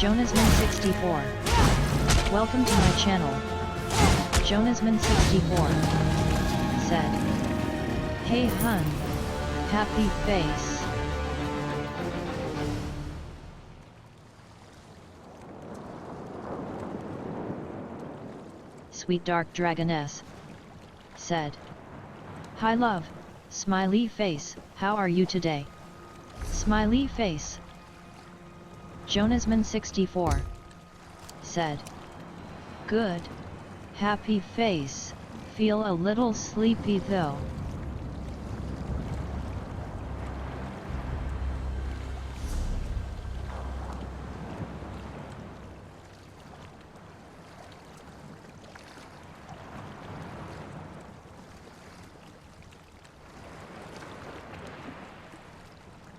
Jonasman64. Welcome to my channel. Jonasman64 said, "Hey hun, happy face." Sweet Dark Dragoness said, "Hi love, smiley face, how are you today?" Smiley face. Jonasman64 said, "Good. Happy face, feel a little sleepy though."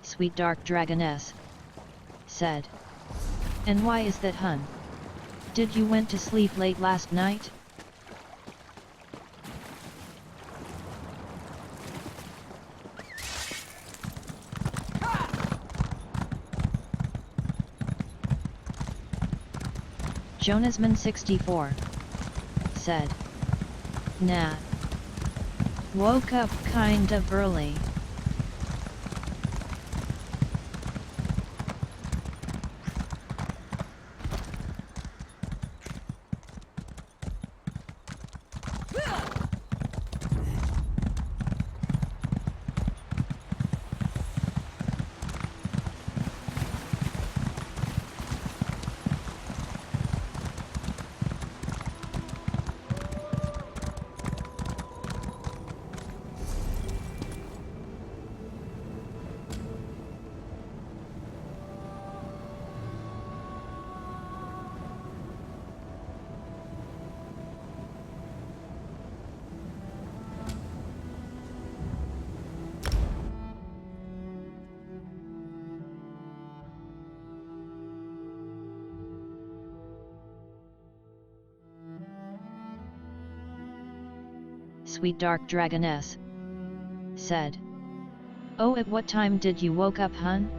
Sweet Dark Dragoness said, "And why is that hun? Did you went to sleep late last night?" Jonasman64 said, "Nah. Woke up kind of early." Sweet Dark Dragoness said, "Oh, at what time did you woke up hun?"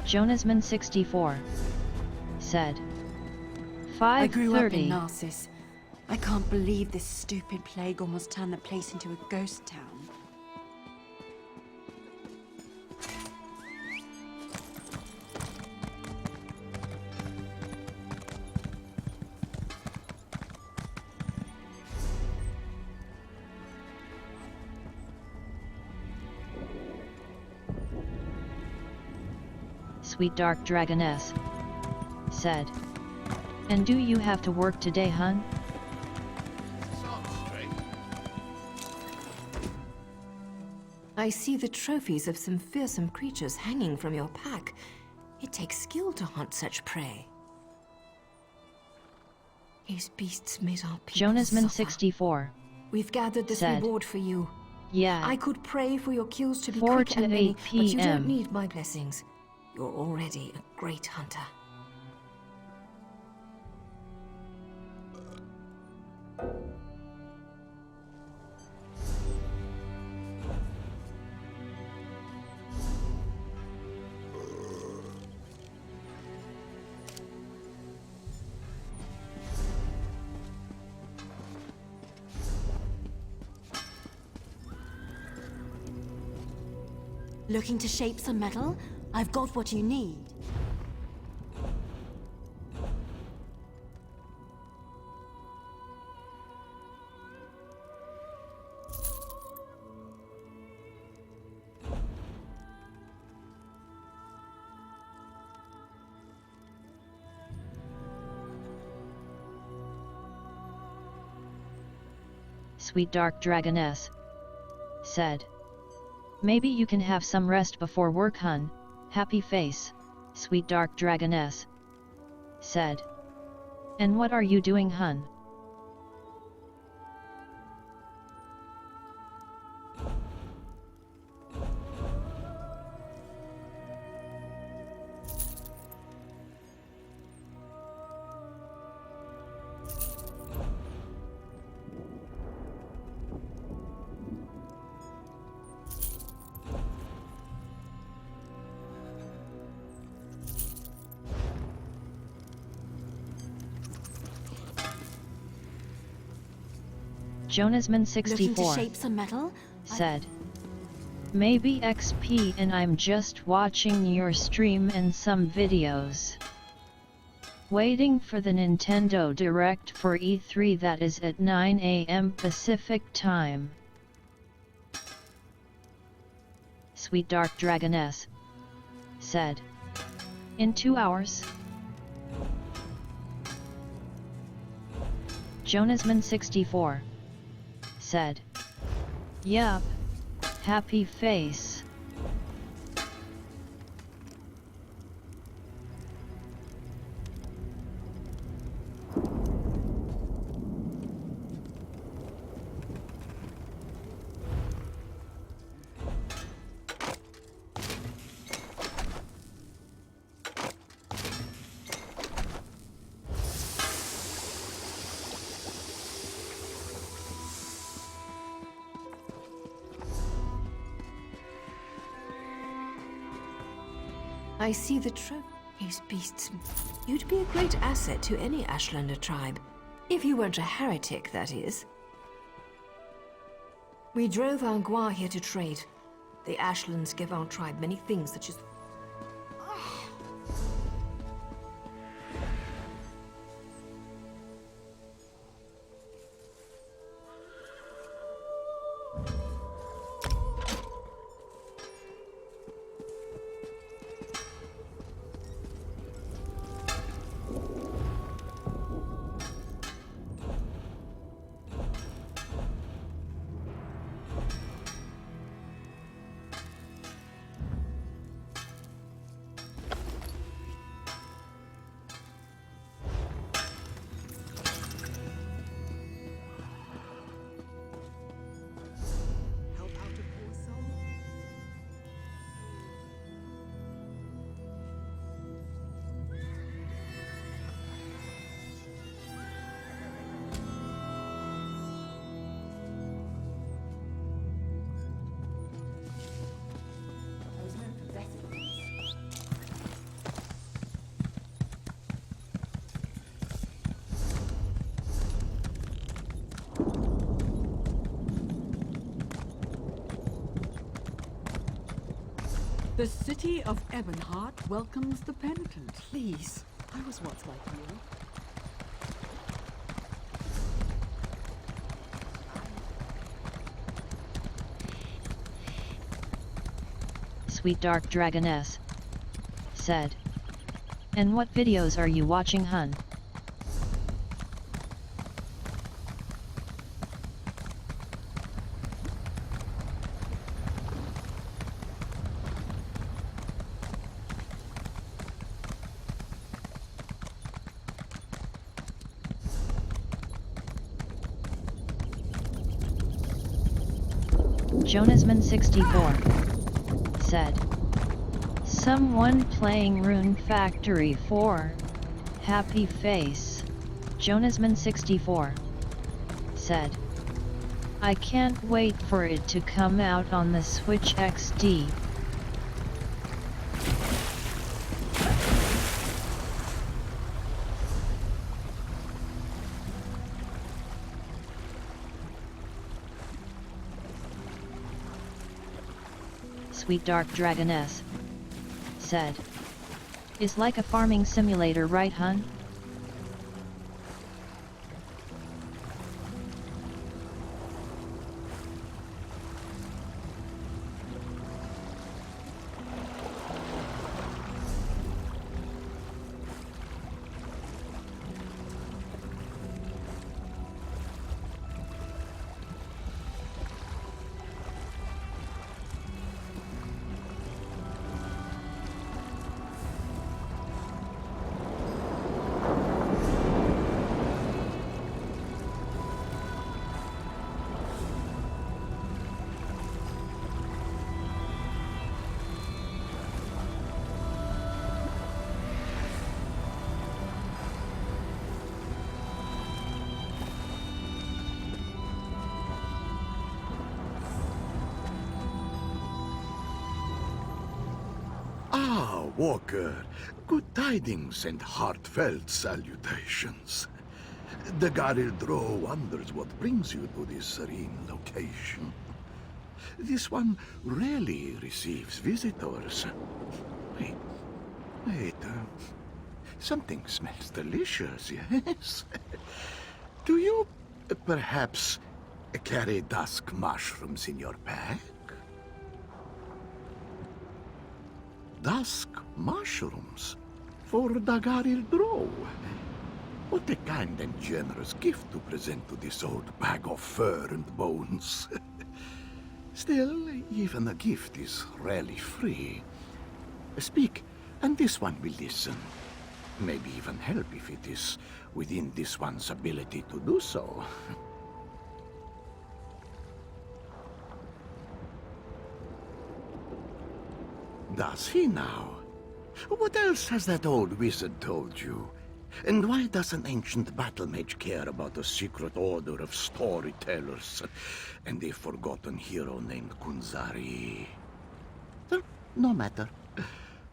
Jonasman64 said, I grew up 5:30. in Narcissus. I can't believe this stupid plague almost turned the place into a ghost town. Sweet Dark Dragoness said, "And do you have to work today hun?" I see the trophies of some fearsome creatures hanging from your pack. It takes skill to hunt such prey. These beasts made our people suffer. Jonasman64 We've gathered this said, reward for you. "Yeah, I could pray for your kills to be 4 quick to and many, 8 but you don't p.m. need my blessings. You're already a great hunter." Looking to shape some metal? I've got what you need. Sweet Dark Dragoness said, "Maybe you can have some rest before work hun, happy face." Sweet Dark Dragoness said, "And what are you doing hun?" Jonasman Looking to 64 shape some metal? said, maybe XP and I'm just watching your stream and some videos. Waiting for the Nintendo Direct for E3 that is at 9 AM Pacific Time. Sweet Dark Dragoness said, in 2 hours? Jonasman 64 said, yup, happy face. I see the these beasts. You'd be a great asset to any Ashlander tribe. If you weren't a heretic, that is. We drove Angua here to trade. The Ashlands give our tribe many things such as... The city of Ebonheart welcomes the penitent. Please, I was once like you. Sweet Dark Dragoness said, and what videos are you watching, hun? Jonasman 64 said, someone playing Rune Factory 4, happy face. Jonasman 64 said, I can't wait for it to come out on the Switch XD. Sweet Dark Dragoness said, is like a farming simulator, right, hun? Ah, Walker, good tidings and heartfelt salutations. The Garildro wonders what brings you to this serene location. This one rarely receives visitors. Wait, wait, something smells delicious, yes? Do you perhaps carry dusk mushrooms in your pack? Dusk mushrooms? For Dagarildro? What a kind and generous gift to present to this old bag of fur and bones. Still, even a gift is rarely free. Speak, and this one will listen. Maybe even help if it is within this one's ability to do so. Does he now? What else has that old wizard told you? And why does an ancient battle mage care about a secret order of storytellers and a forgotten hero named Kunzari? Well, no matter.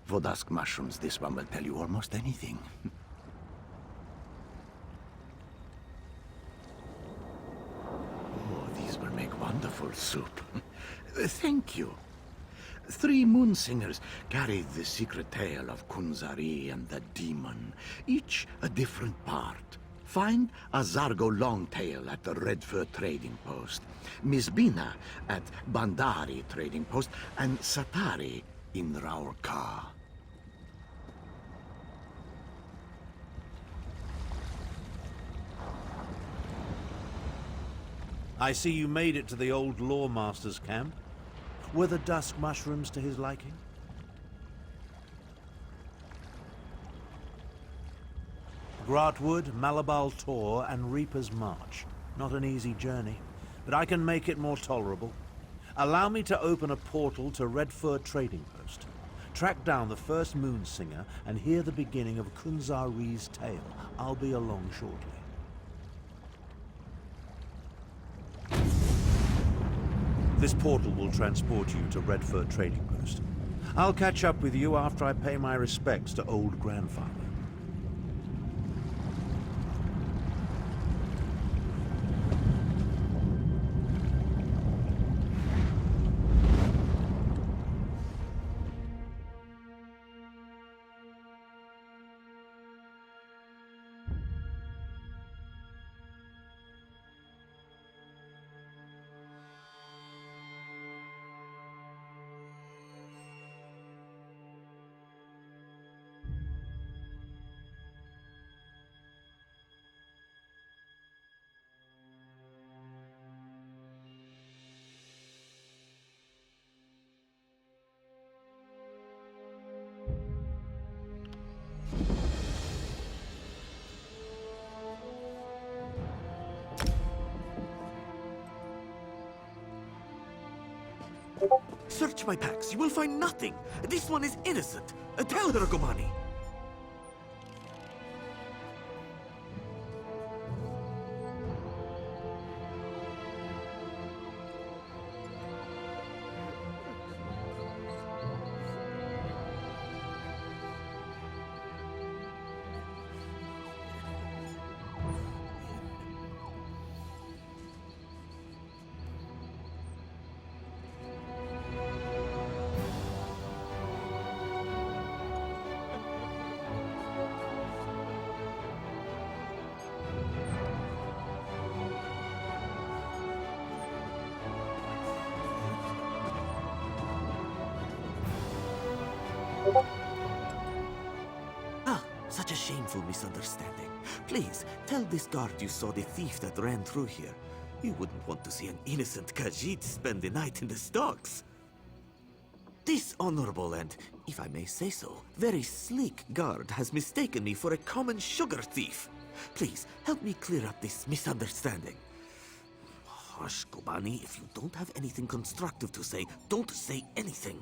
For dusk mushrooms, this one will tell you almost anything. Oh, these will make wonderful soup. Thank you. 3 Moonsingers carried the secret tale of Kunzari and the demon, each a different part. Find a Zargo Longtail at the Redfur Trading Post, Misbina at Bandari Trading Post, and Satari in Raurka. I see you made it to the old Lawmaster's camp. Were the dusk mushrooms to his liking? Gratwood, Malabal Tor, and Reaper's March. Not an easy journey, but I can make it more tolerable. Allow me to open a portal to Redfur Trading Post. Track down the first Moonsinger and hear the beginning of Kunzari's tale. I'll be along shortly. This portal will transport you to Redfur Trading Post. I'll catch up with you after I pay my respects to old grandfather. Search my packs. You will find nothing. This one is innocent. Tell her, Gomani. Such a shameful misunderstanding. Please, tell this guard you saw the thief that ran through here. You wouldn't want to see an innocent Khajiit spend the night in the stocks. This honorable and, if I may say so, very sleek guard has mistaken me for a common sugar thief. Please, help me clear up this misunderstanding. Hush, Gomani. If you don't have anything constructive to say, don't say anything.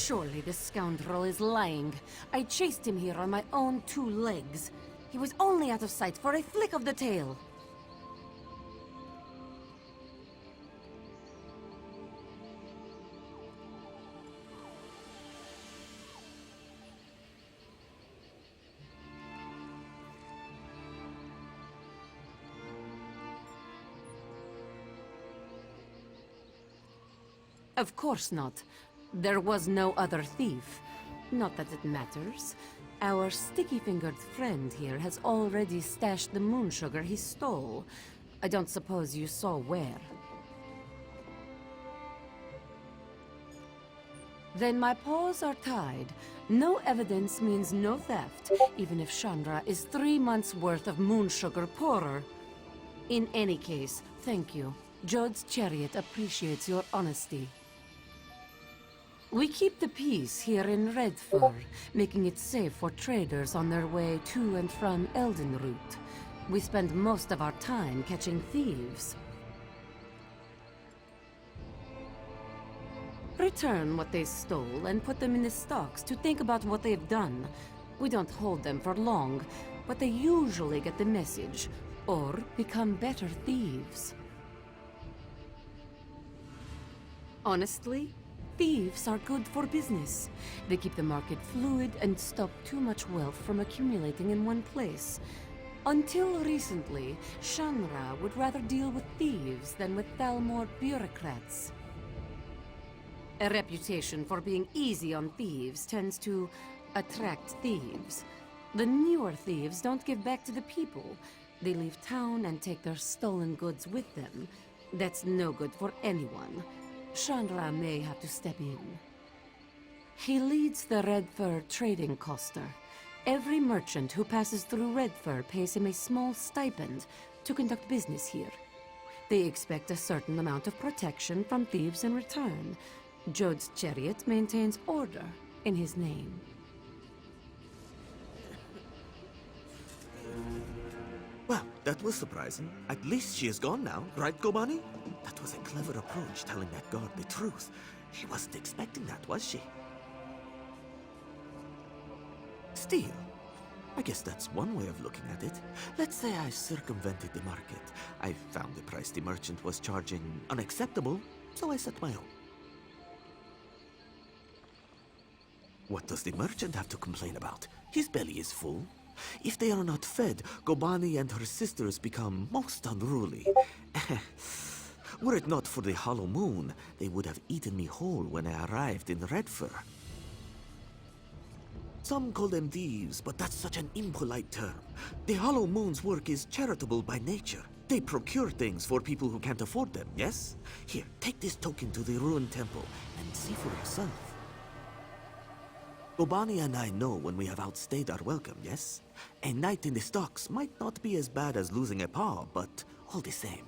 Surely this scoundrel is lying. I chased him here on my own 2 legs. He was only out of sight for a flick of the tail. Of course not. There was no other thief. Not that it matters. Our sticky-fingered friend here has already stashed the moon sugar he stole. I don't suppose you saw where. Then my paws are tied. No evidence means no theft, even if Chandra is 3 months' worth of moon sugar poorer. In any case, thank you. Jode's chariot appreciates your honesty. We keep the peace here in Redfur, making it safe for traders on their way to and from Eldenroot. We spend most of our time catching thieves. Return what they stole and put them in the stocks to think about what they've done. We don't hold them for long, but they usually get the message, or become better thieves. Honestly, thieves are good for business. They keep the market fluid and stop too much wealth from accumulating in one place. Until recently, Shanra would rather deal with thieves than with Thalmor bureaucrats. A reputation for being easy on thieves tends to attract thieves. The newer thieves don't give back to the people. They leave town and take their stolen goods with them. That's no good for anyone. Chandra may have to step in. He leads the Redfur trading coster. Every merchant who passes through Redfur pays him a small stipend to conduct business here. They expect a certain amount of protection from thieves in return. Jode's chariot maintains order in his name. Well, that was surprising. At least she is gone now, right, Kobani? That was a clever approach, telling that guard the truth. She wasn't expecting that, was she? Still, I guess that's one way of looking at it. Let's say I circumvented the market. I found the price the merchant was charging unacceptable, so I set my own. What does the merchant have to complain about? His belly is full. If they are not fed, Kobani and her sisters become most unruly. Were it not for the hollow moon, they would have eaten me whole when I arrived in Redfur. Some call them thieves, but that's such an impolite term. The hollow moon's work is charitable by nature. They procure things for people who can't afford them, yes? Here, take this token to the ruined temple and see for yourself. Kobani and I know when we have outstayed our welcome, yes? A night in the stocks might not be as bad as losing a paw, but all the same.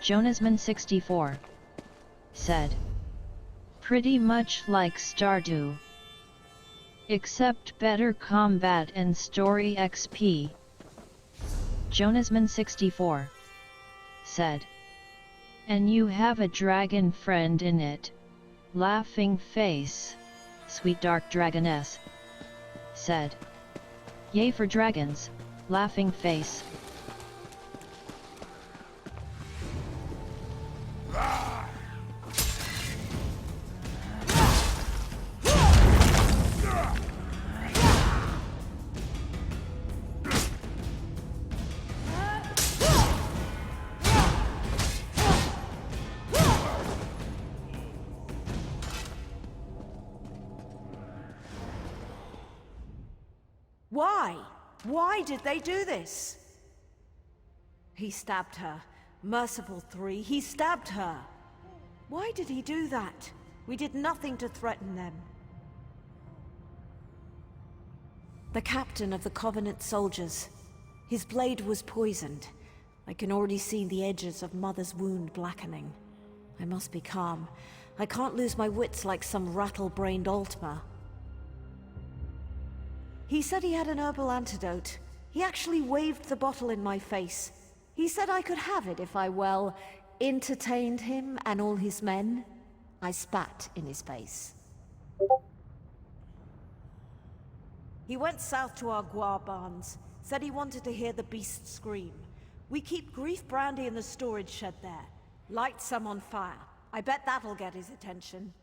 Jonasman64 said. Pretty much like Stardew. Except better combat and story XP. Jonasman64 said. And you have a dragon friend in it. Laughing face. Sweet Dark Dragoness said. Yay for dragons, laughing face. Why? Why did they do this? He stabbed her. Merciful 3, he stabbed her. Why did he do that? We did nothing to threaten them. The captain of the Covenant soldiers. His blade was poisoned. I can already see the edges of Mother's wound blackening. I must be calm. I can't lose my wits like some rattle-brained Altmer. He said he had an herbal antidote. He actually waved the bottle in my face. He said I could have it if I, well, entertained him and all his men. I spat in his face. He went south to our guar barns. Said he wanted to hear the beast scream. We keep grief brandy in the storage shed there. Light some on fire. I bet that'll get his attention.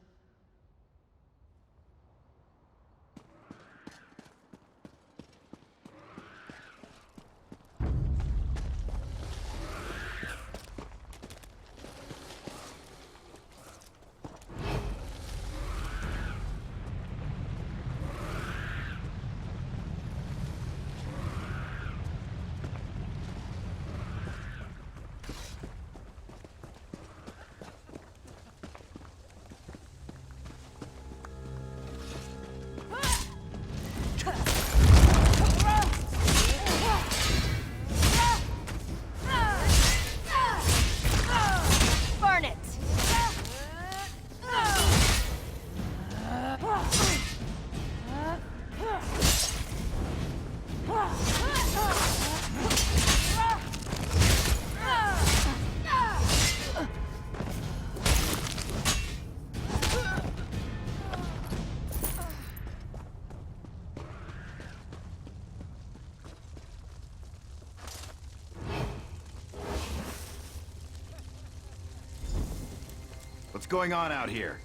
What's going on out here?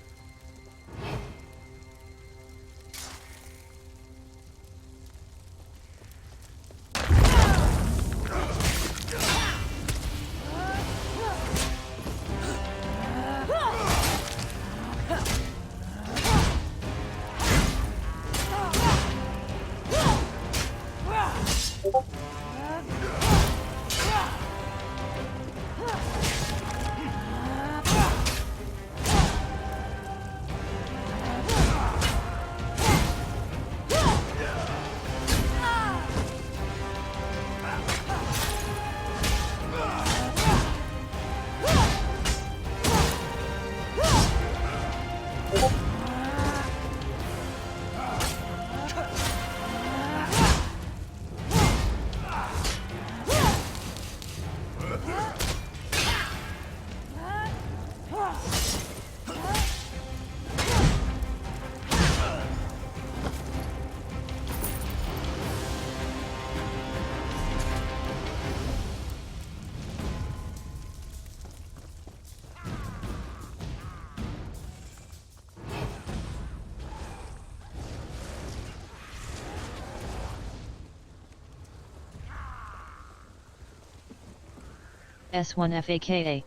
S1FAKA.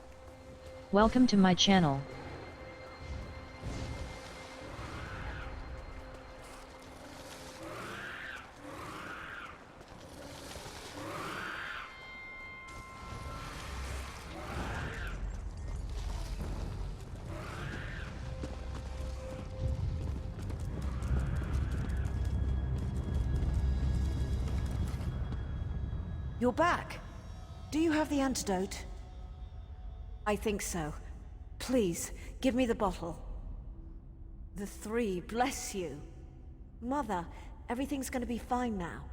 Welcome to my channel. You're back. Do you have the antidote? I think so. Please, give me the bottle. The three, bless you. Mother, everything's gonna be fine now.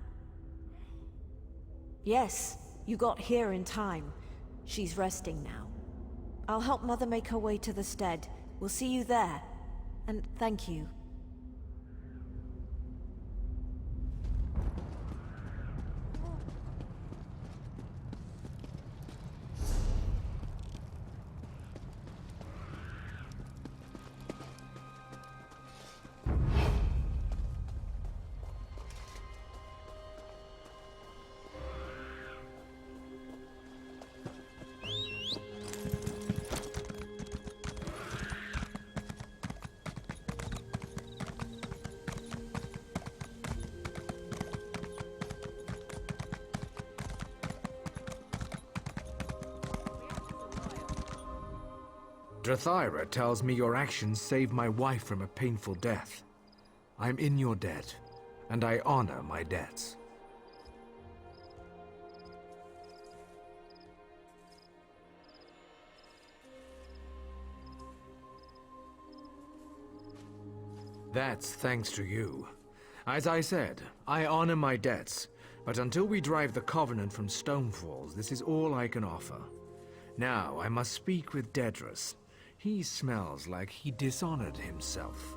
Yes, you got here in time. She's resting now. I'll help Mother make her way to the stead. We'll see you there. And thank you. Drathyra tells me your actions saved my wife from a painful death. I'm in your debt, and I honor my debts. That's thanks to you. As I said, I honor my debts, but until we drive the Covenant from Stonefalls, this is all I can offer. Now, I must speak with Dedrus. He smells like he dishonored himself.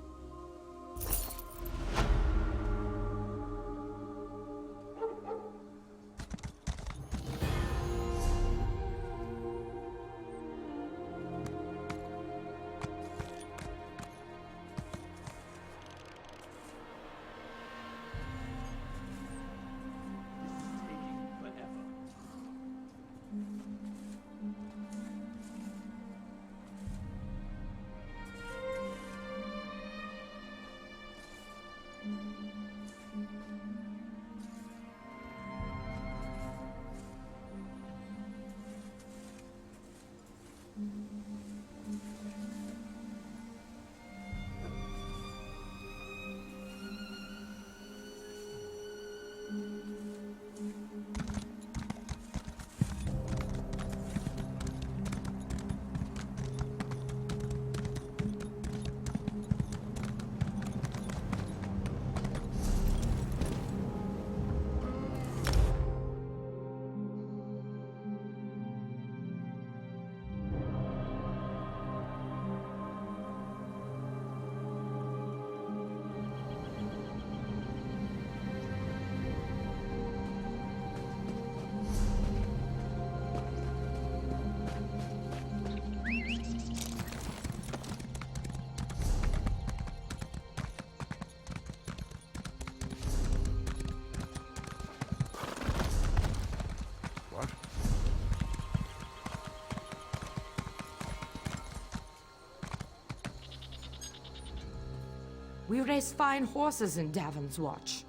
We race fine horses in Davon's Watch.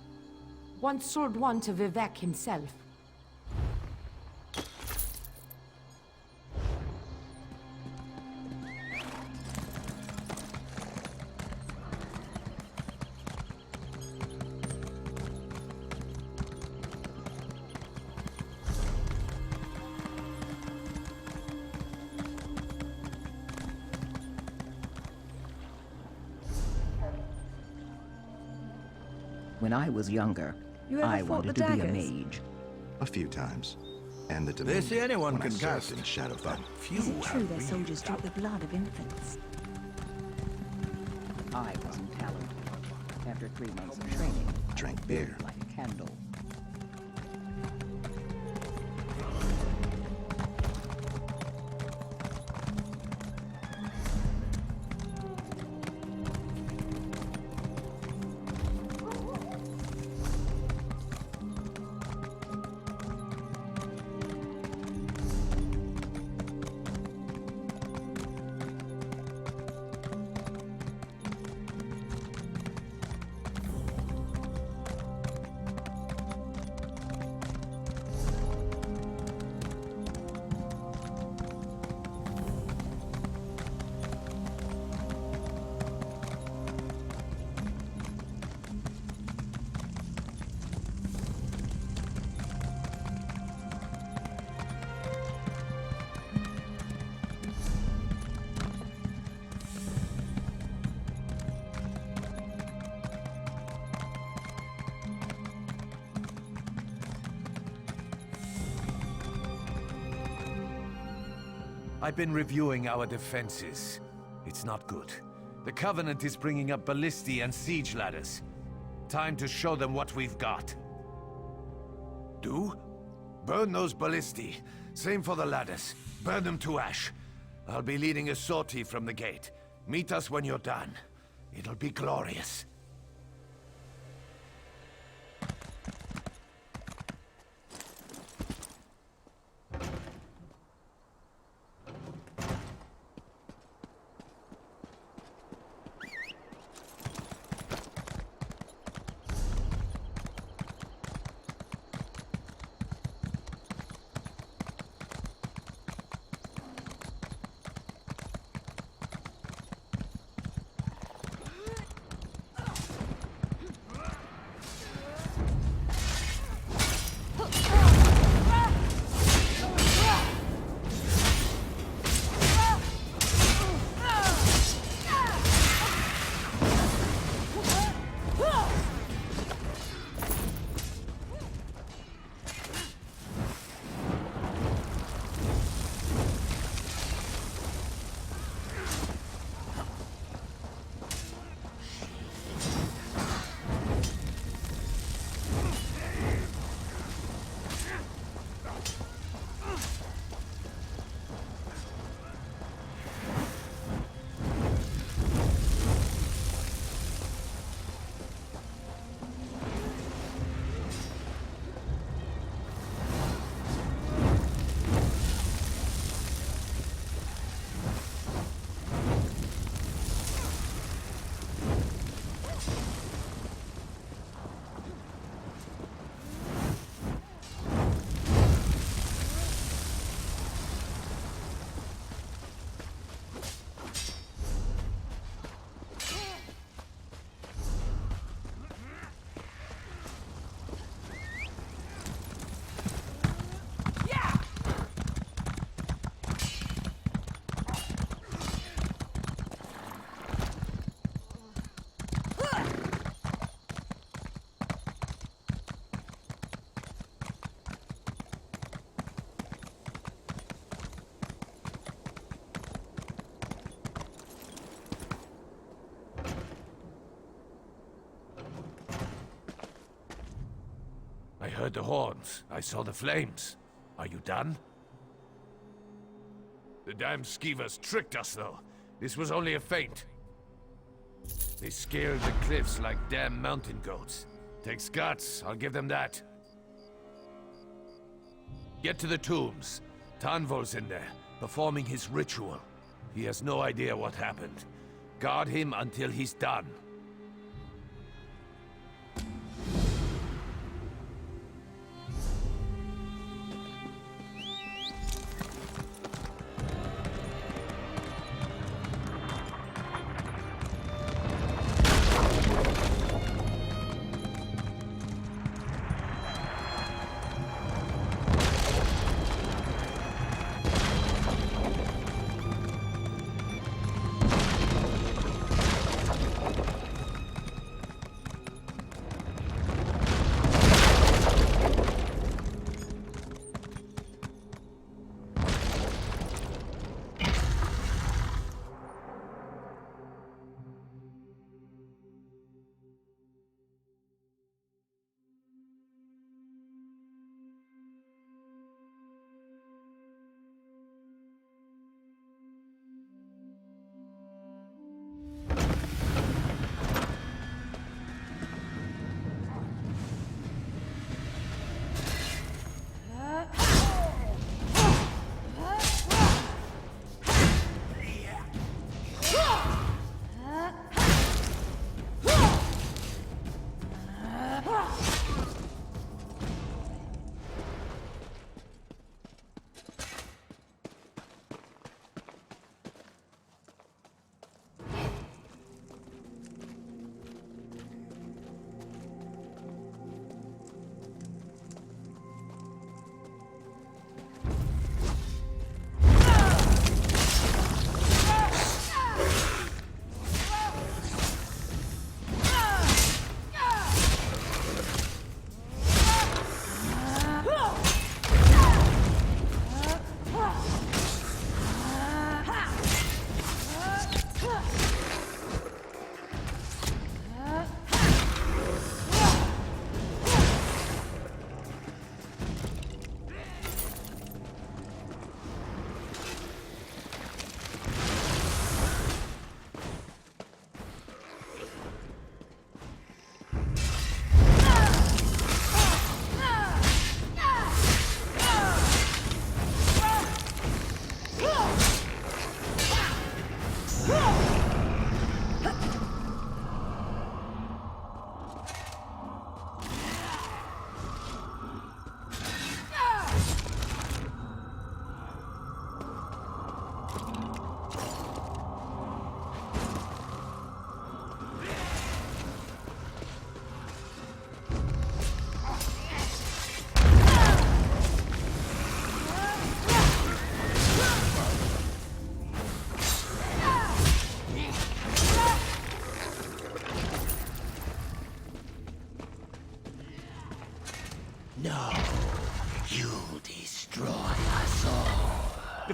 Once sold one to Vivek himself. When I was younger, I wanted to be a mage. A few times. And the They Dominion. say anyone when I can served cast, in Shadowfell. but few Is it true have their really soldiers done. drink the blood of infants? I wasn't talented. After 3 months of training, Drank I beer. burned like a candle. I've been reviewing our defenses. It's not good. The Covenant is bringing up ballistae and siege ladders. Time to show them what we've got. Do? Burn those ballistae. Same for the ladders. Burn them to ash. I'll be leading a sortie from the gate. Meet us when you're done. It'll be glorious. I heard the horns. I saw the flames. Are you done? The damn skeevers tricked us, though. This was only a feint. They scaled the cliffs like damn mountain goats. Takes guts, I'll give them that. Get to the tombs. Tanvol's in there, performing his ritual. He has no idea what happened. Guard him until he's done.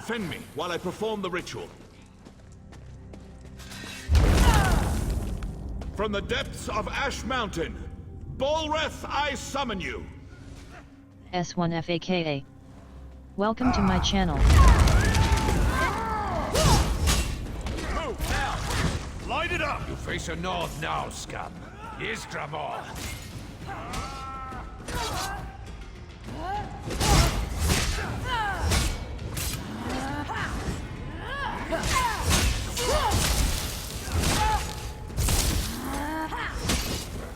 Defend me while I perform the ritual. From the depths of Ash Mountain, Bolreth, I summon you! S1FAKA. Welcome to my channel. Move now! Light it up! You face a nod now, scum. Ystramor!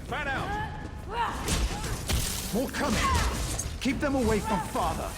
Fan out! More coming! Keep them away from Father!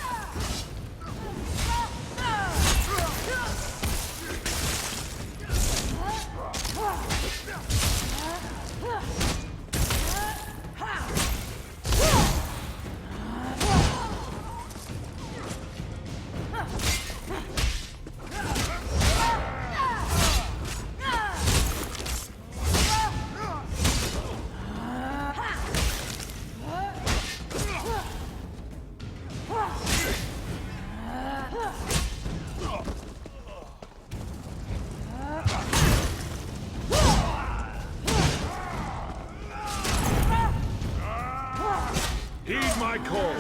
Heed my call.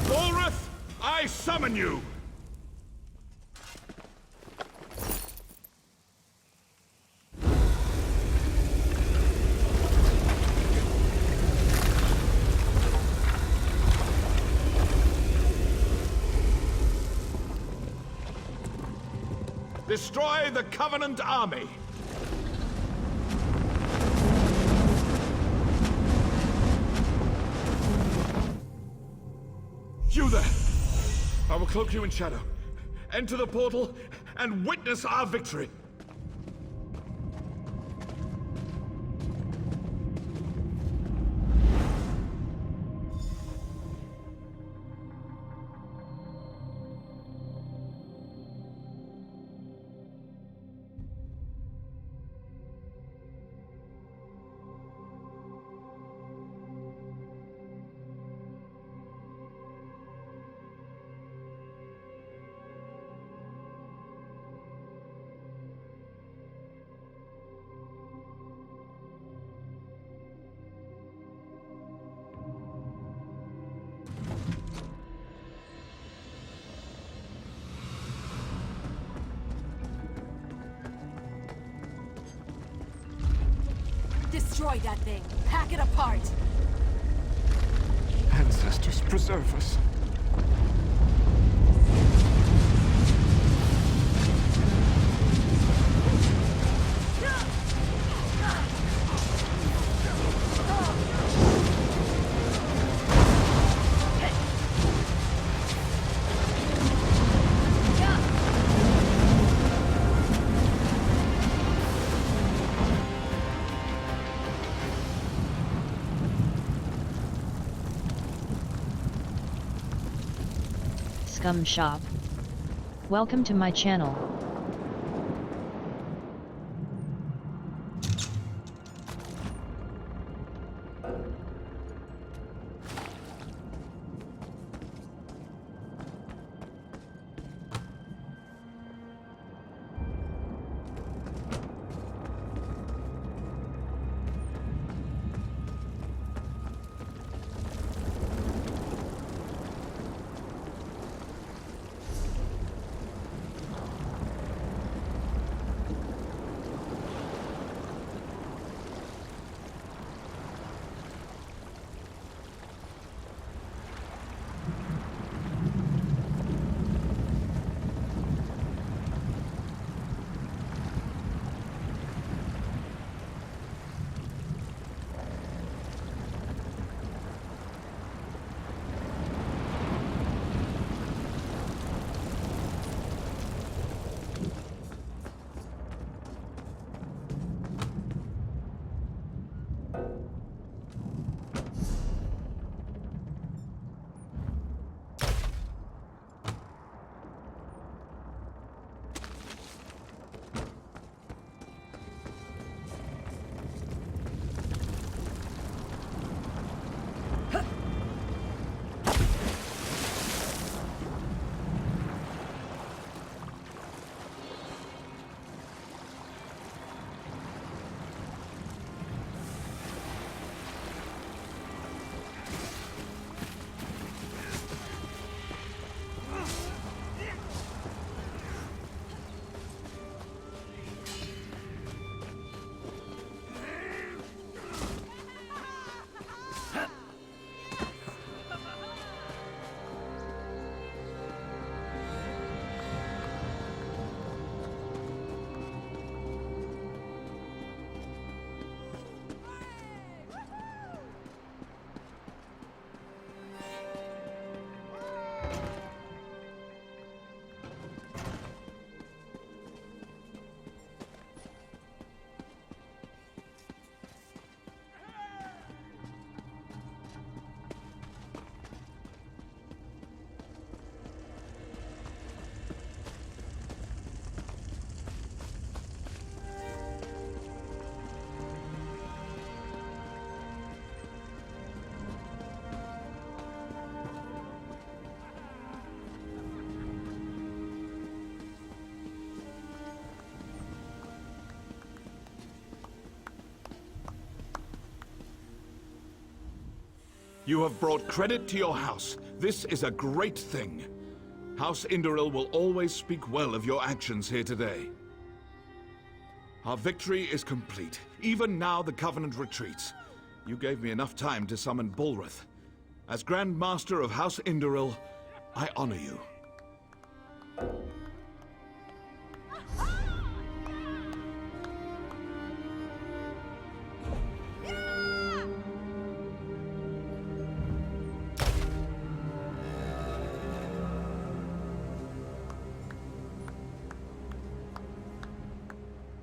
Bolreth, I summon you! Destroy the Covenant army! You there! I will cloak you in shadow. Enter the portal and witness our victory! Destroy that thing! Hack it apart! Ancestors, preserve us. Scum Shop. Welcome to my channel. You have brought credit to your house. This is a great thing. House Indoril will always speak well of your actions here today. Our victory is complete. Even now the Covenant retreats. You gave me enough time to summon Bulrath. As Grand Master of House Indoril, I honor you.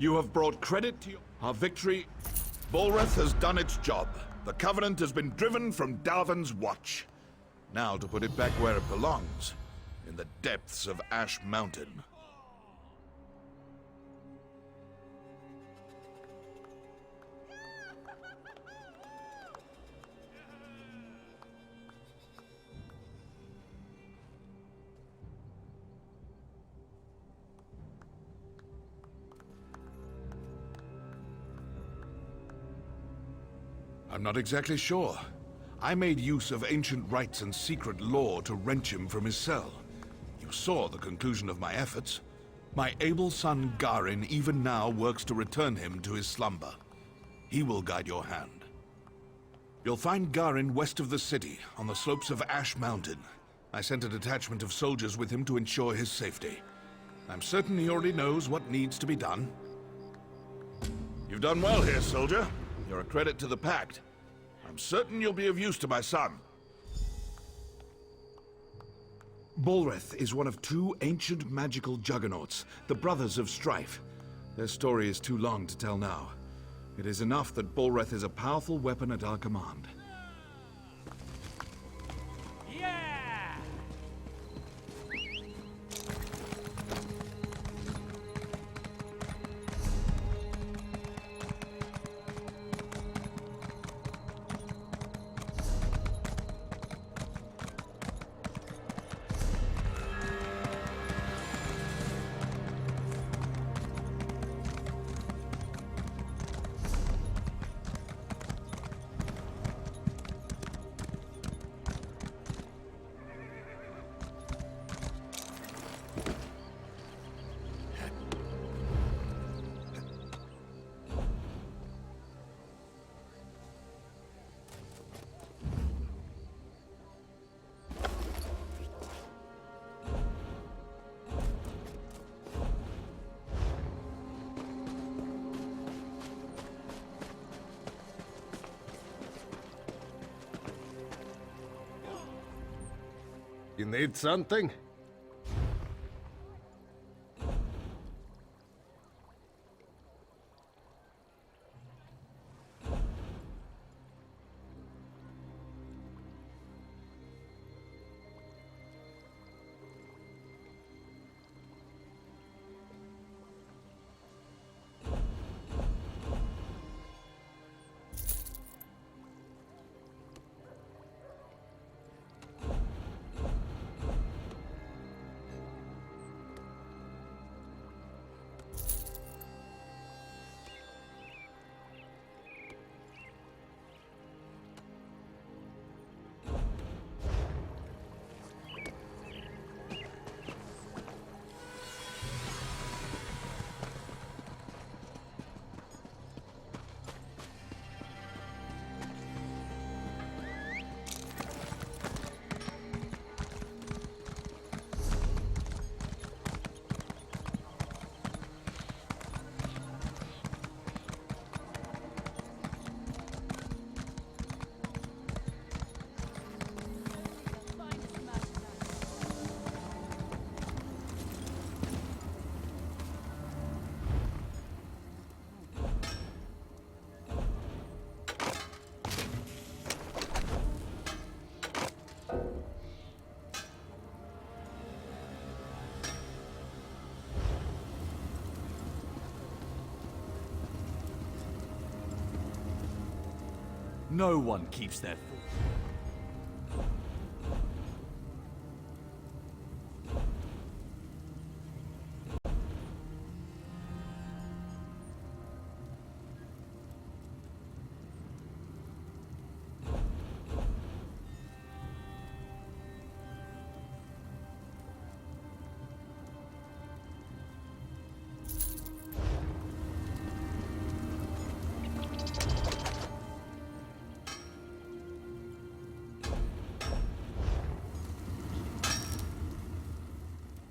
You have brought credit to our victory. Bulrath has done its job. The Covenant has been driven from Dalvin's Watch. Now to put it back where it belongs, in the depths of Ash Mountain. I'm not exactly sure. I made use of ancient rites and secret lore to wrench him from his cell. You saw the conclusion of my efforts. My able son Garin even now works to return him to his slumber. He will guide your hand. You'll find Garin west of the city, on the slopes of Ash Mountain. I sent a detachment of soldiers with him to ensure his safety. I'm certain he already knows what needs to be done. You've done well here, soldier. You're a credit to the Pact. I'm certain you'll be of use to my son. Bulrath is one of two ancient magical juggernauts, the Brothers of Strife. Their story is too long to tell now. It is enough that Bulrath is a powerful weapon at our command. You need something? No one keeps their food.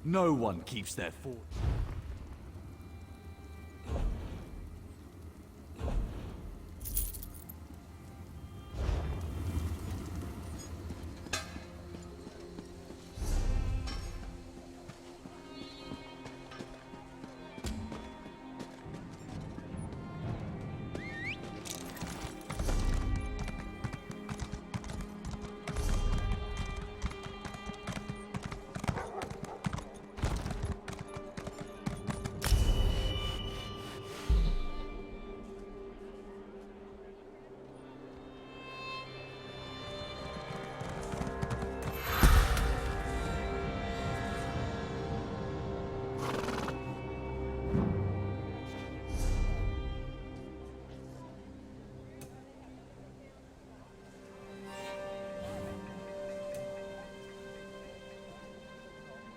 No one keeps their fortune.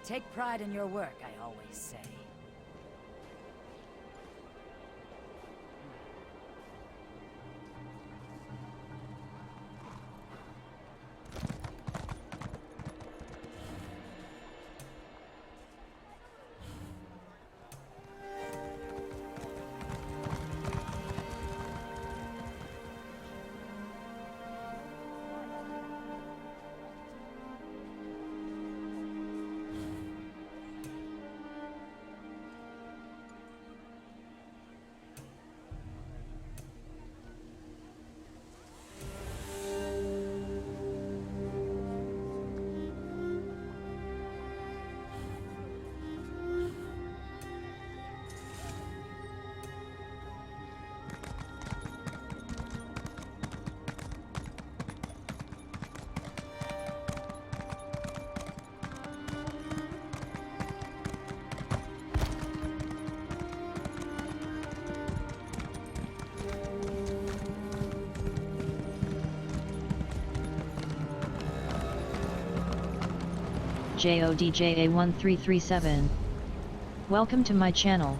Take pride in your work, I always say. JODJA1337. Welcome to my channel.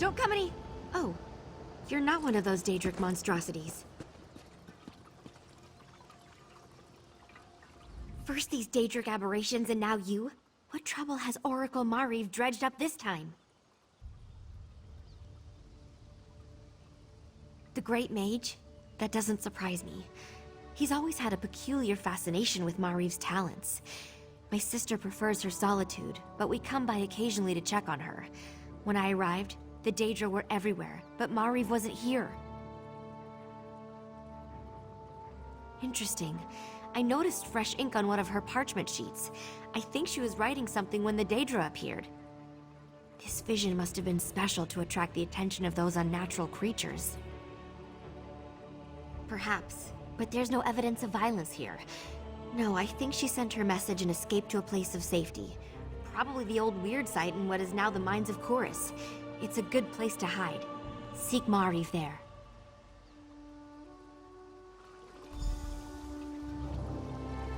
Don't come any... Oh, you're not one of those Daedric monstrosities. First these Daedric aberrations and now you? What trouble has Oracle Mariv dredged up this time? The Great Mage? That doesn't surprise me. He's always had a peculiar fascination with Mariv's talents. My sister prefers her solitude, but we come by occasionally to check on her. When I arrived, the Daedra were everywhere, but Mariv wasn't here. Interesting. I noticed fresh ink on one of her parchment sheets. I think she was writing something when the Daedra appeared. This vision must have been special to attract the attention of those unnatural creatures. Perhaps, but there's no evidence of violence here. No, I think she sent her message and escaped to a place of safety. Probably the old weird site in what is now the Mines of Chorus. It's a good place to hide. Seek Maariv there.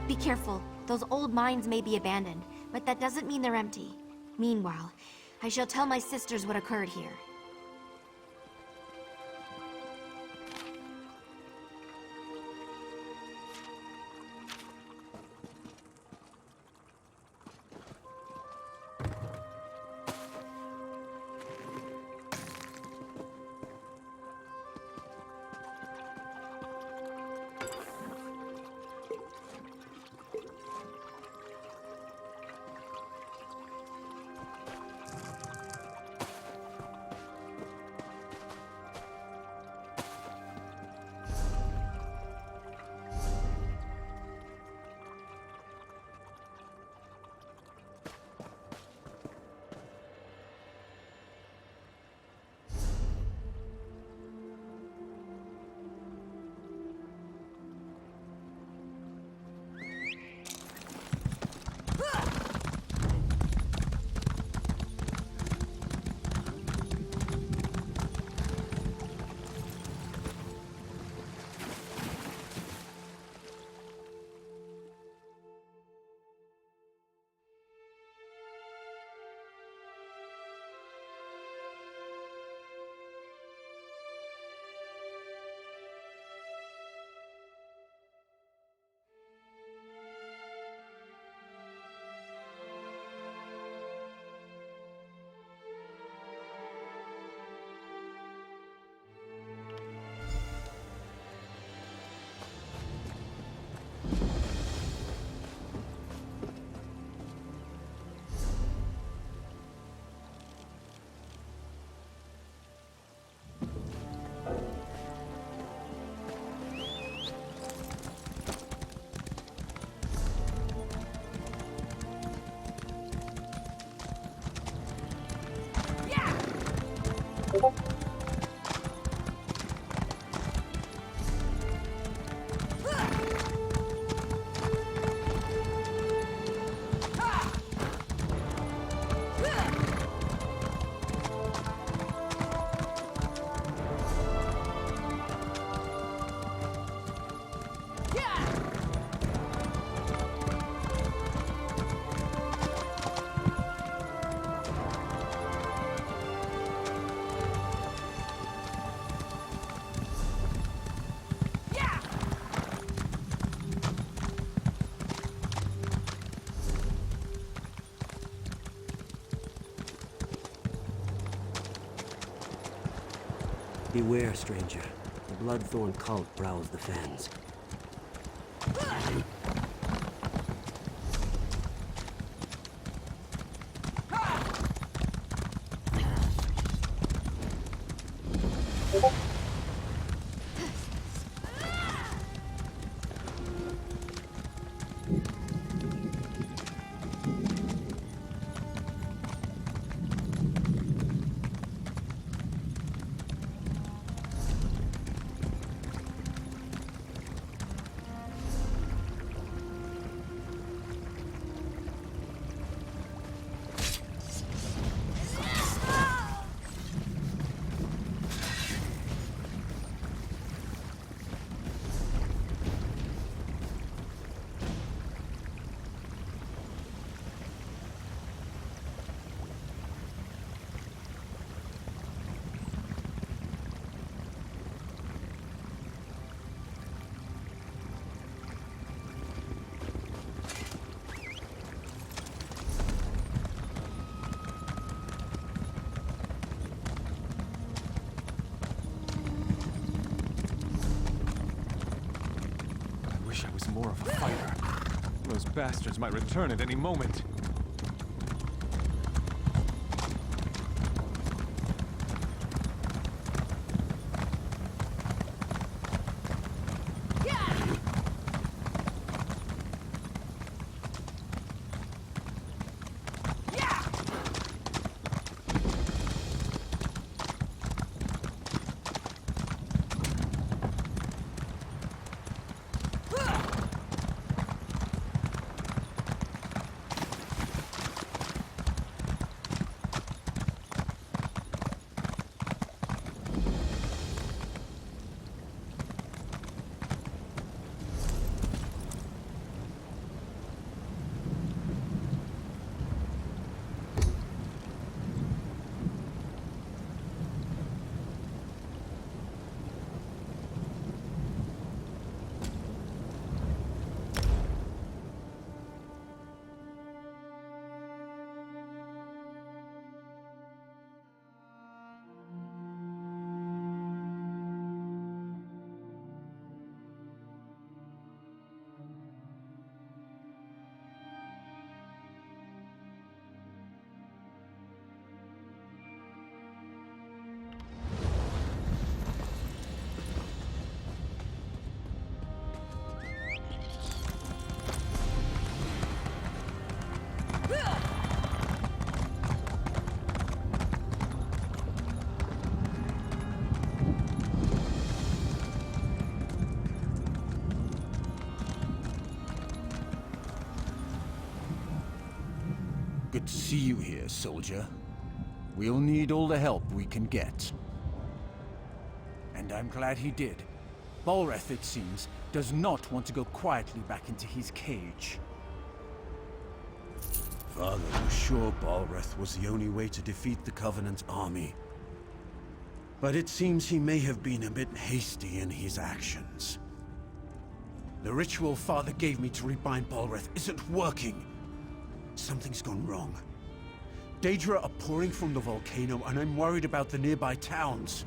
Be careful. Those old mines may be abandoned, but that doesn't mean they're empty. Meanwhile, I shall tell my sisters what occurred here. Beware, stranger. The Bloodthorn cult prowls the fens. I was more of a fighter. Those bastards might return at any moment. Good to see you here, soldier. We'll need all the help we can get. And I'm glad he did. Balreth, it seems, does not want to go quietly back into his cage. Father was sure Balreth was the only way to defeat the Covenant army. But it seems he may have been a bit hasty in his actions. The ritual Father gave me to rebind Balreth isn't working. Something's gone wrong. Daedra are pouring from the volcano, and I'm worried about the nearby towns.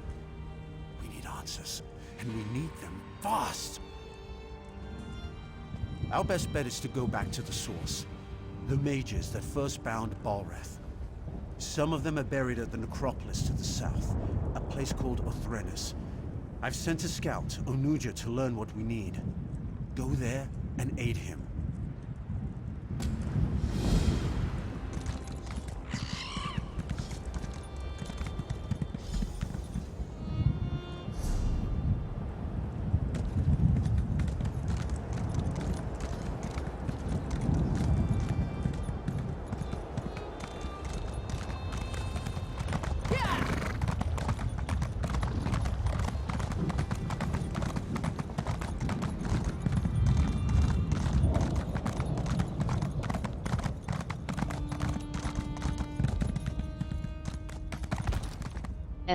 We need answers, and we need them fast. Our best bet is to go back to the source. The mages that first bound Balreth. Some of them are buried at the necropolis to the south, a place called Othrenus. I've sent a scout, Onuja, to learn what we need. Go there and aid him.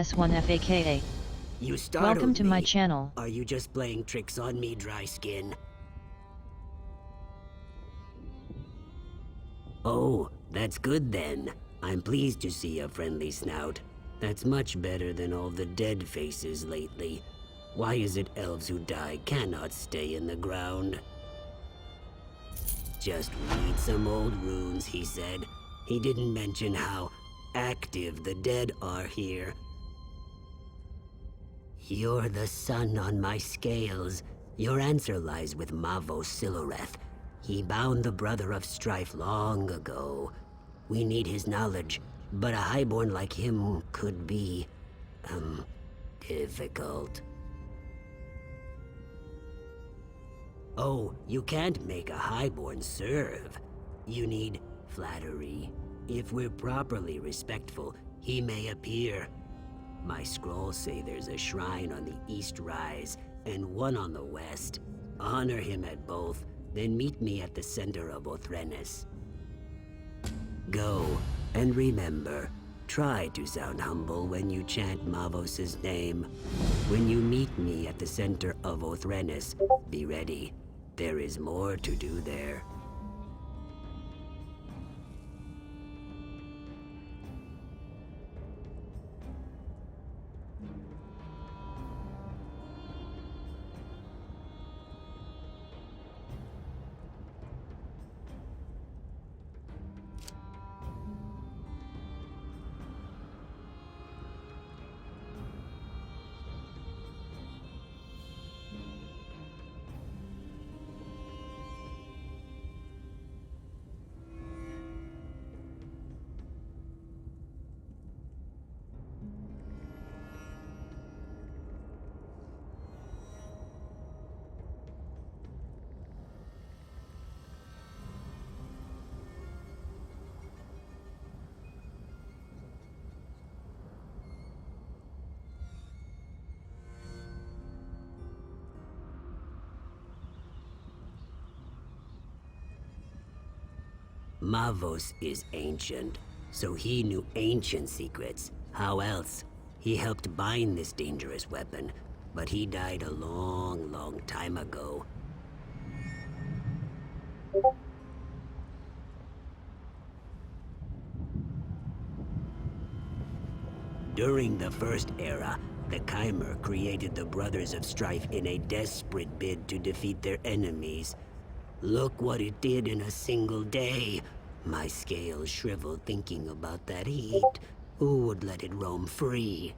S1FAKA. You startled Welcome to me. my channel. Are you just playing tricks on me, dry skin? Oh, that's good then. I'm pleased to see a friendly snout. That's much better than all the dead faces lately. Why is it elves who die cannot stay in the ground? Just read some old runes, he said. He didn't mention how active the dead are here. You're the sun on my scales. Your answer lies with Mavo Siloreth. He bound the Brother of Strife long ago. We need his knowledge, but a highborn like him could be, difficult. Oh, you can't make a highborn serve. You need flattery. If we're properly respectful, he may appear. My scrolls say there's a shrine on the East Rise and one on the West. Honor him at both, then meet me at the center of Othrenus. Go, and remember, try to sound humble when you chant Mavos' name. When you meet me at the center of Othrenus, be ready. There is more to do there. Mavos is ancient, so he knew ancient secrets. How else? He helped bind this dangerous weapon, but he died a long, long time ago. During the First Era, the Chimer created the Brothers of Strife in a desperate bid to defeat their enemies. Look what it did in a single day. My scales shrivel thinking about that heat. Who would let it roam free?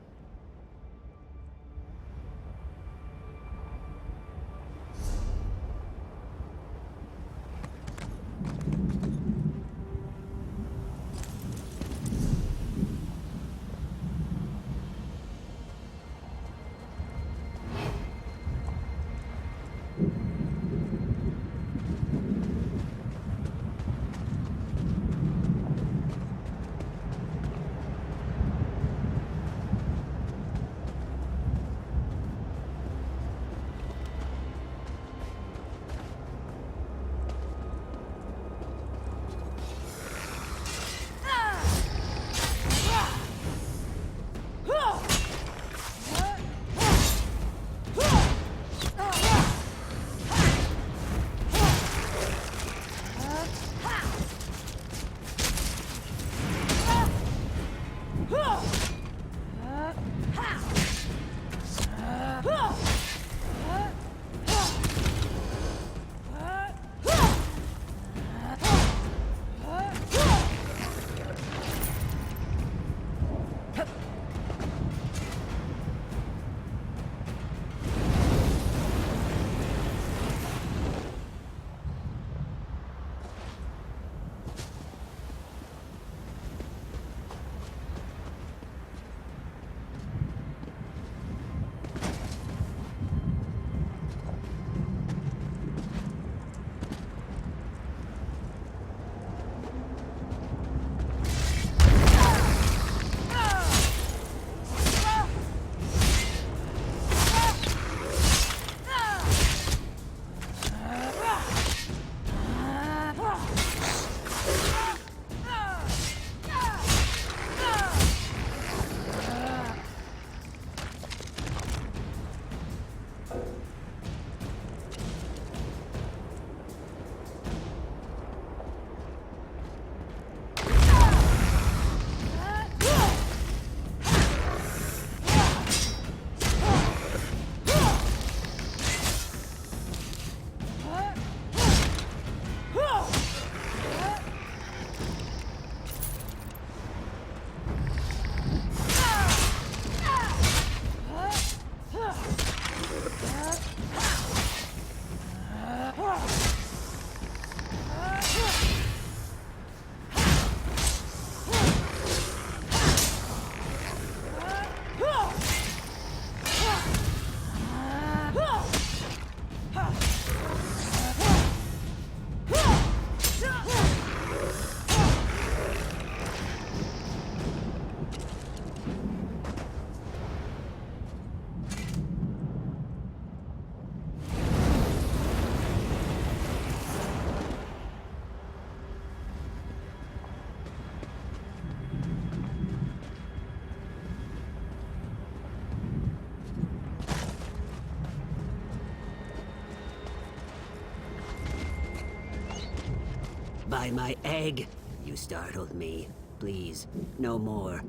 By my egg, you startled me. Please, no more.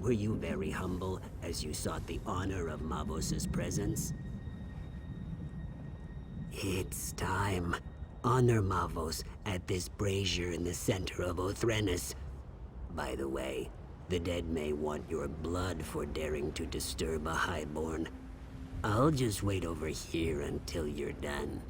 Were you very humble as you sought the honor of Mavos' presence? It's time. Honor Mavos at this brazier in the center of Othrenus. By the way, the dead may want your blood for daring to disturb a highborn. I'll just wait over here until you're done.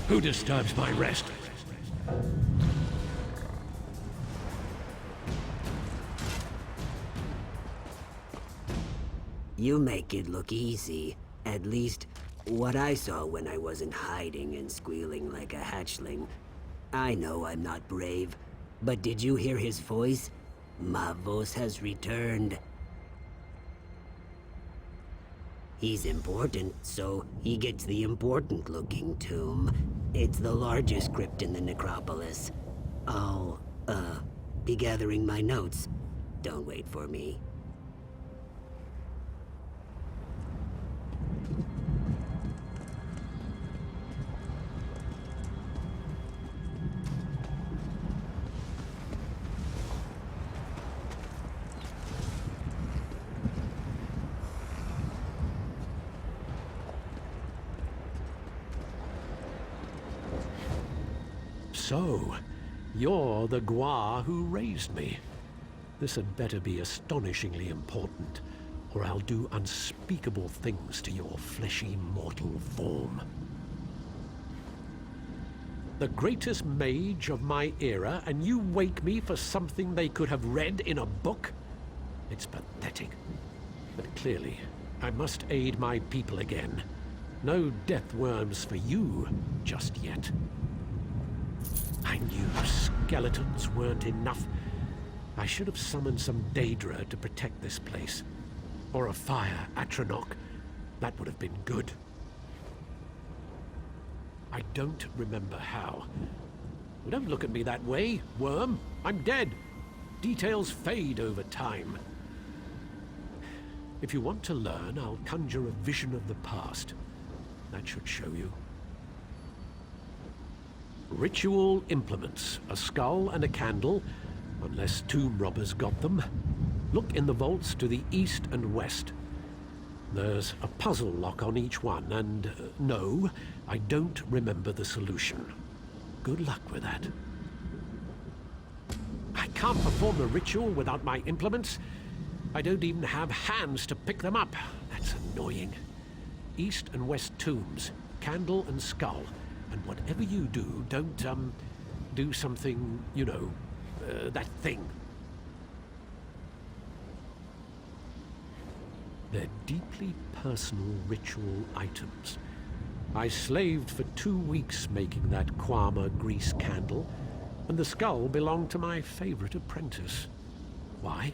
Who disturbs my rest? You make it look easy. At least, what I saw when I wasn't hiding and squealing like a hatchling. I know I'm not brave, but did you hear his voice? Mavos has returned. He's important, so he gets the important-looking tomb. It's the largest crypt in the necropolis. I'll, be gathering my notes. Don't wait for me. So, you're the Gua who raised me. This had better be astonishingly important, or I'll do unspeakable things to your fleshy mortal form. The greatest mage of my era, and you wake me for something they could have read in a book? It's pathetic. But clearly, I must aid my people again. No death worms for you just yet. I knew skeletons weren't enough. I should have summoned some Daedra to protect this place. Or a fire Atronach. That would have been good. I don't remember how. Well, don't look at me that way, worm. I'm dead. Details fade over time. If you want to learn, I'll conjure a vision of the past. That should show you. Ritual implements, a skull and a candle, unless tomb robbers got them. Look in the vaults to the east and west. There's a puzzle lock on each one, and no, I don't remember the solution. Good luck with that. I can't perform the ritual without my implements. I don't even have hands to pick them up. That's annoying. East and west tombs, candle and skull. And whatever you do, don't, do something, you know, that thing. They're deeply personal ritual items. I slaved for 2 weeks making that Kwama grease candle, and the skull belonged to my favorite apprentice. Why?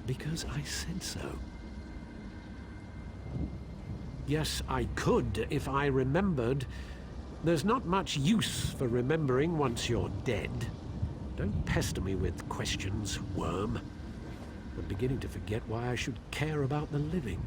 Because I said so. Yes, I could if I remembered. There's not much use for remembering once you're dead. Don't pester me with questions, worm. I'm beginning to forget why I should care about the living.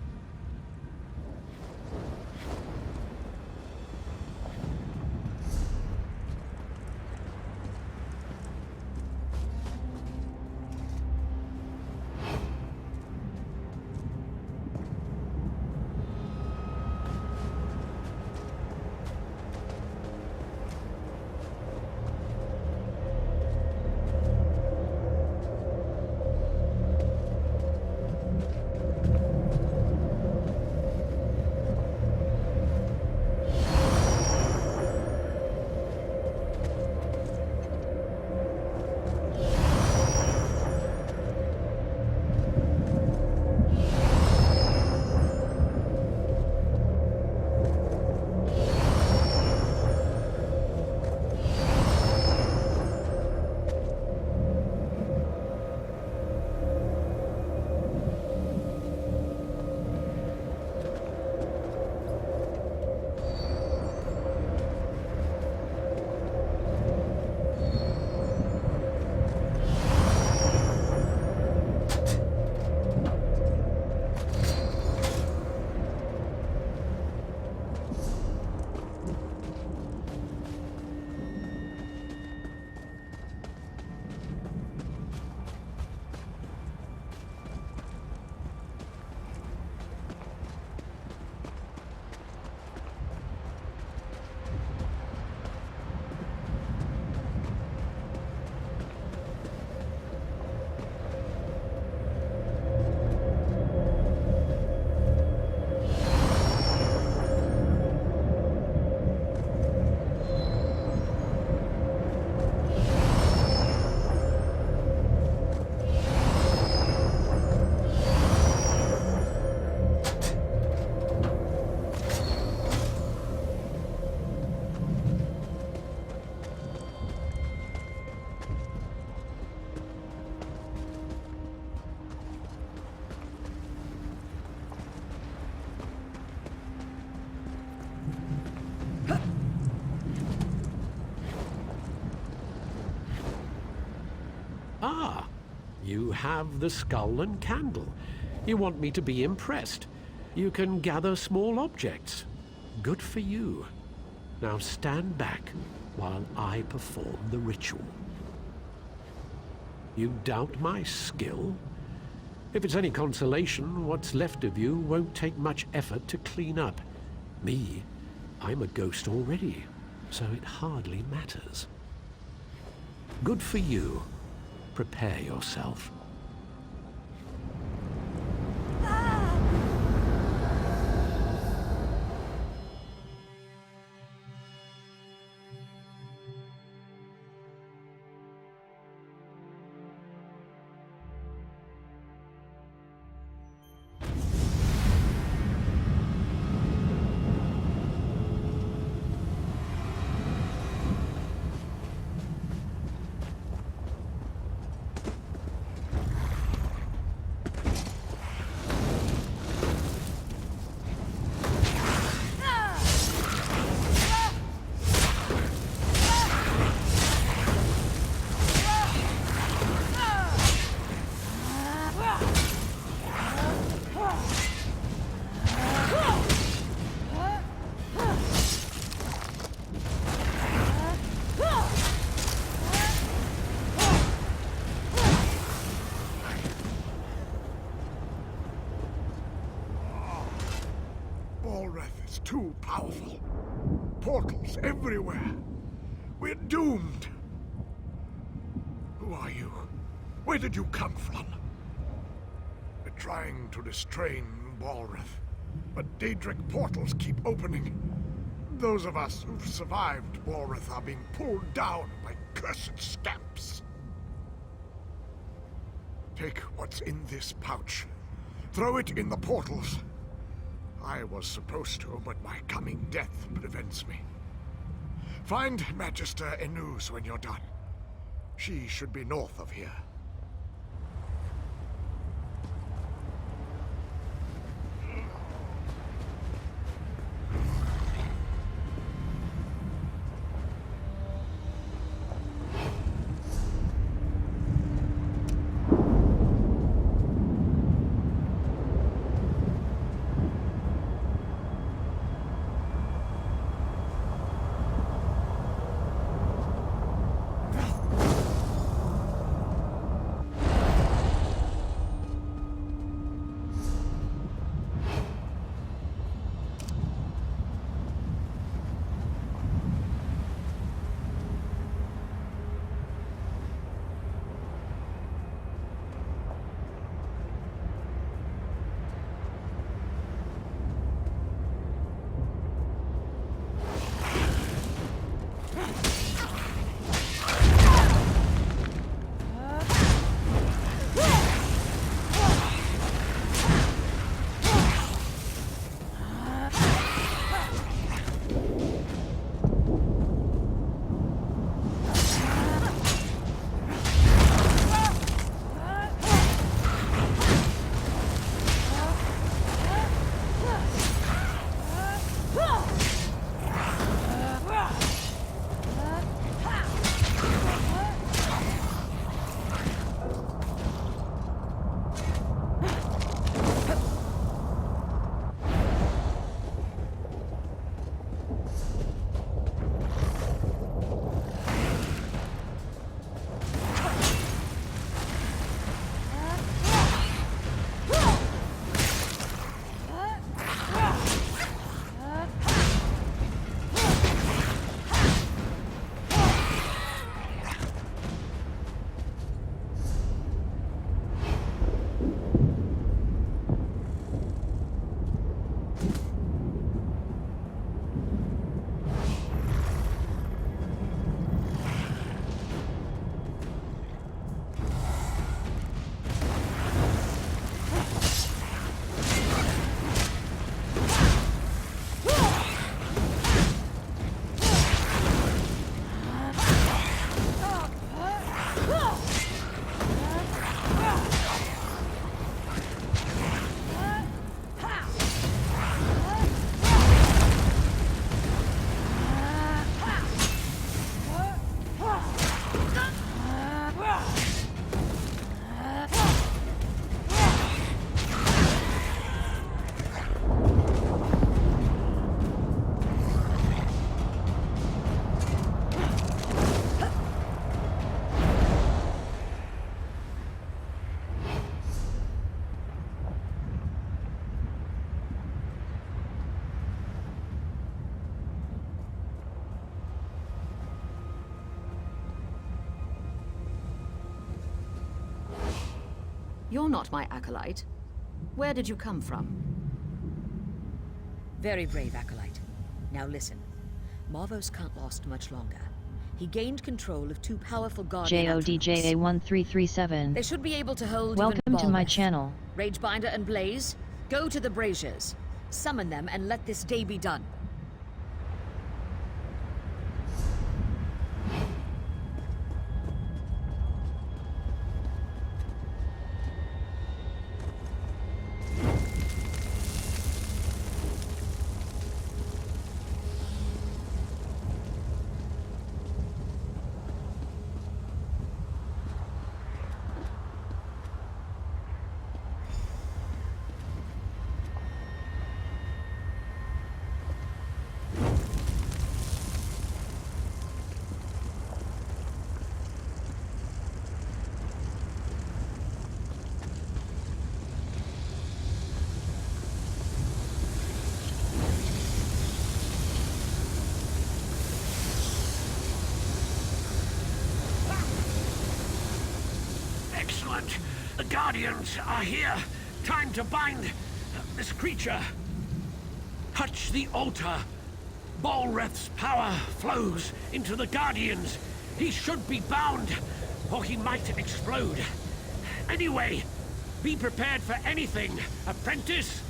You have the skull and candle. You want me to be impressed. You can gather small objects. Good for you. Now stand back while I perform the ritual. You doubt my skill? If it's any consolation, what's left of you won't take much effort to clean up. Me, I'm a ghost already, so it hardly matters. Good for you. Prepare yourself. Balreth is too powerful. Portals everywhere. We're doomed. Who are you? Where did you come from? We're trying to restrain Balreth, but Daedric portals keep opening. Those of us who've survived Balreth are being pulled down by cursed scamps. Take what's in this pouch. Throw it in the portals. I was supposed to, but my coming death prevents me. Find Magister Enuse when you're done. She should be north of here. You're not my acolyte. Where did you come from? Very brave, Acolyte. Now listen. Marvos can't last much longer. He gained control of two powerful Guardian JODJA1337. They should be able to hold Welcome even to my Balrith. channel. Ragebinder and Blaze, go to the Braziers. Summon them and let this day be done. Excellent. The Guardians are here. Time to bind this creature. Touch the altar. Balreth's power flows into the Guardians. He should be bound, or he might explode. Anyway, be prepared for anything, apprentice.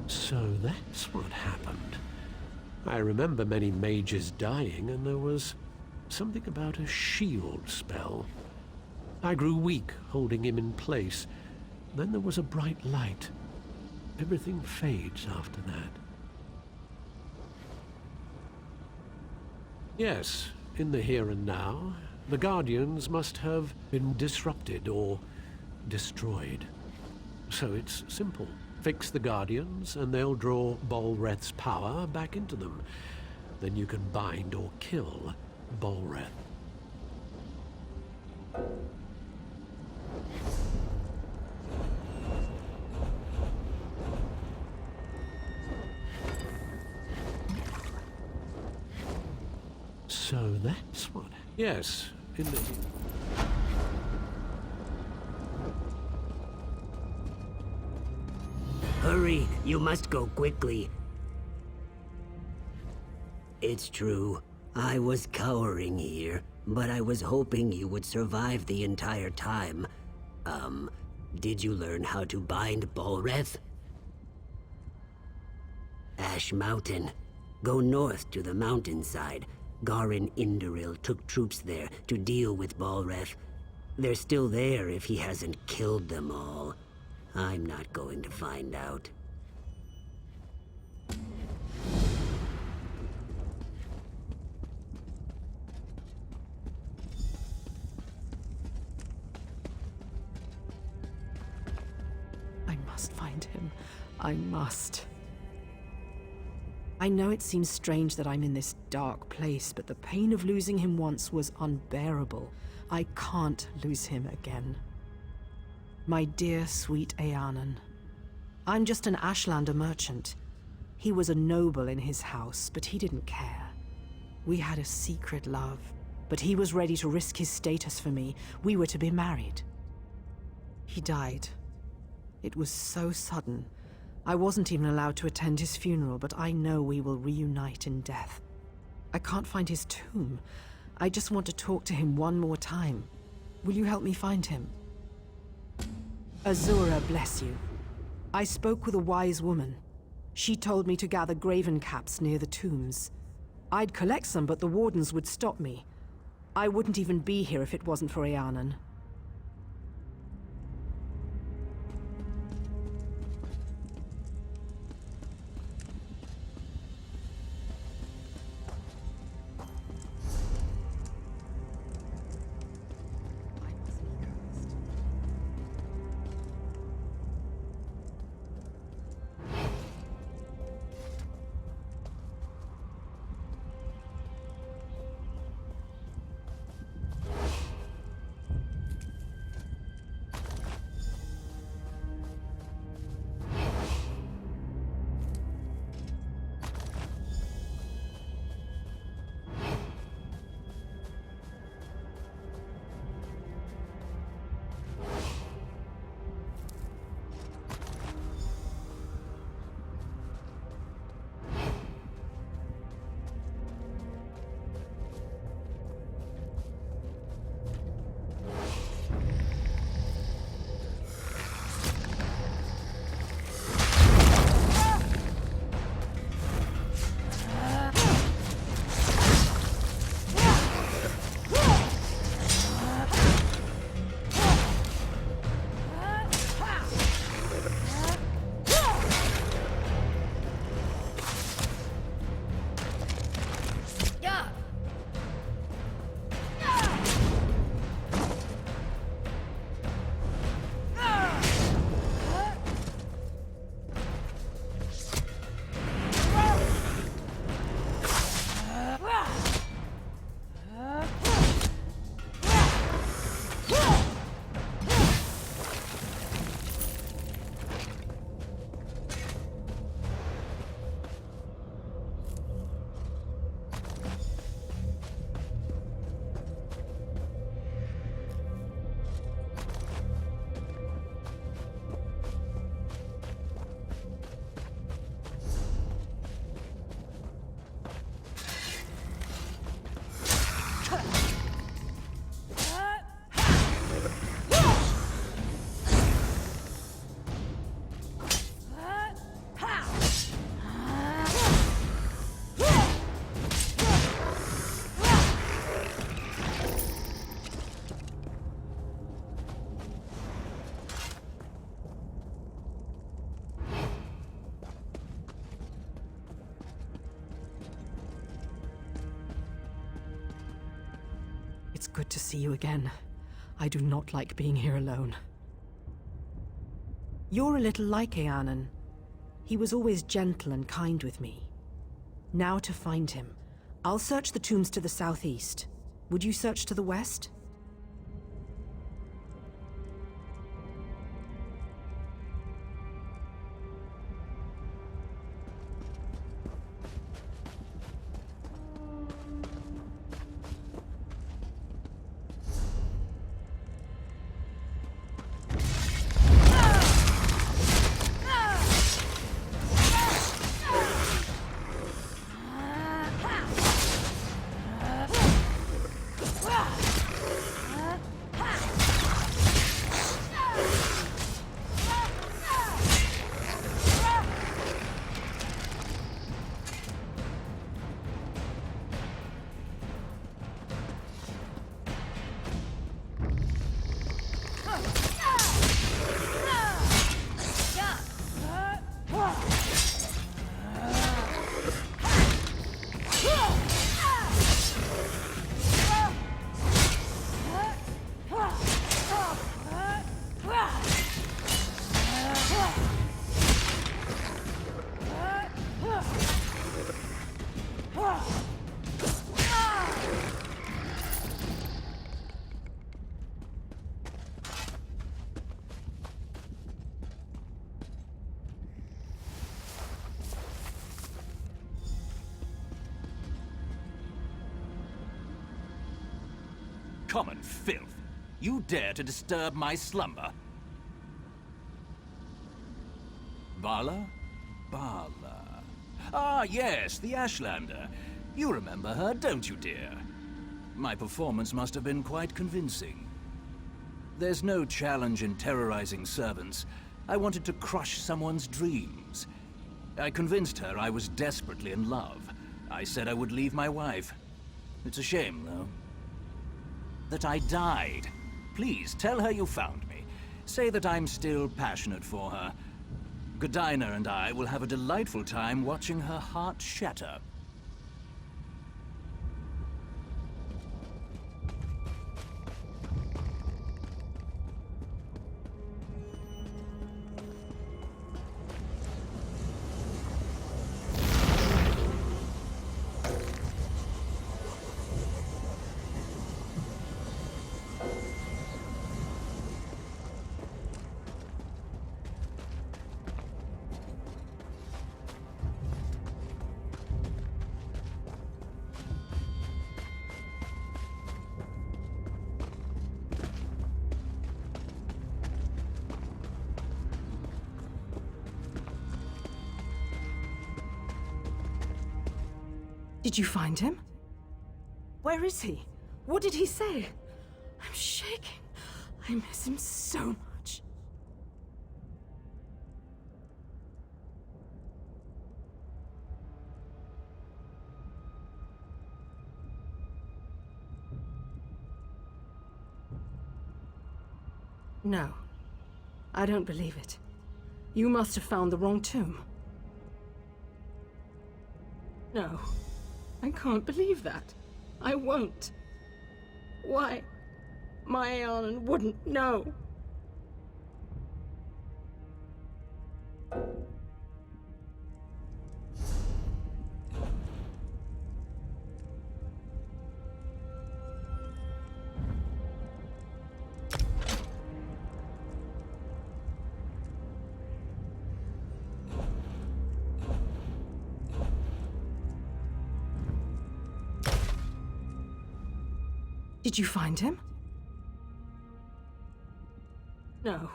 So that's what happened. I remember many mages dying, and there was something about a shield spell. I grew weak, holding him in place. Then there was a bright light. Everything fades after that. Yes, in the here and now, the Guardians must have been disrupted or destroyed. So it's simple. Fix the Guardians, and they'll draw Balreth's power back into them. Then you can bind or kill Balreth. So that's what... Yes, in the... Hurry! You must go quickly. It's true. I was cowering here, but I was hoping you would survive the entire time. Did you learn how to bind Balreth? Ash Mountain. Go north to the mountainside. Garin Indoril took troops there to deal with Balreth. They're still there if he hasn't killed them all. I'm not going to find out. I must find him. I must. I know it seems strange that I'm in this dark place, but the pain of losing him once was unbearable. I can't lose him again. My dear, sweet Eärnur. I'm just an Ashlander merchant. He was a noble in his house, but he didn't care. We had a secret love, but he was ready to risk his status for me. We were to be married. He died. It was so sudden. I wasn't even allowed to attend his funeral, but I know we will reunite in death. I can't find his tomb. I just want to talk to him one more time. Will you help me find him? Azura bless you. I spoke with a wise woman. She told me to gather graven caps near the tombs. I'd collect some, but the wardens would stop me. I wouldn't even be here if it wasn't for Eärnur. It's good to see you again. I do not like being here alone. You're a little like Eanan. He was always gentle and kind with me. Now to find him. I'll search the tombs to the southeast. Would you search to the west? Common filth! You dare to disturb my slumber? Vala? Bala. Ah, yes, the Ashlander. You remember her, don't you, dear? My performance must have been quite convincing. There's no challenge in terrorizing servants. I wanted to crush someone's dreams. I convinced her I was desperately in love. I said I would leave my wife. It's a shame, though. That I died. Please, tell her you found me. Say that I'm still passionate for her. Godina and I will have a delightful time watching her heart shatter. Did you find him? Where is he? What did he say? I'm shaking. I miss him so much. No. I don't believe it. You must have found the wrong tomb. No. I can't believe that. I won't. Why? My Eanan wouldn't know. Did you find him? No.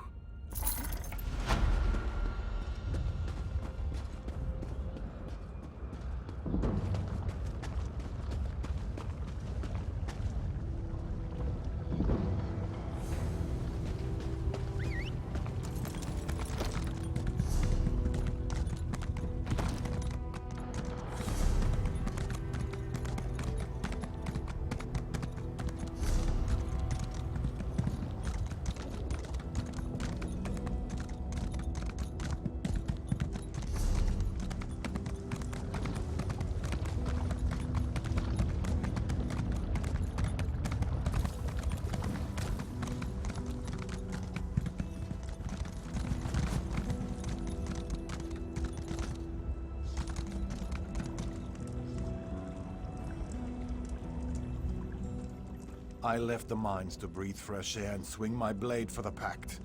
I left the mines to breathe fresh air and swing my blade for the Pact.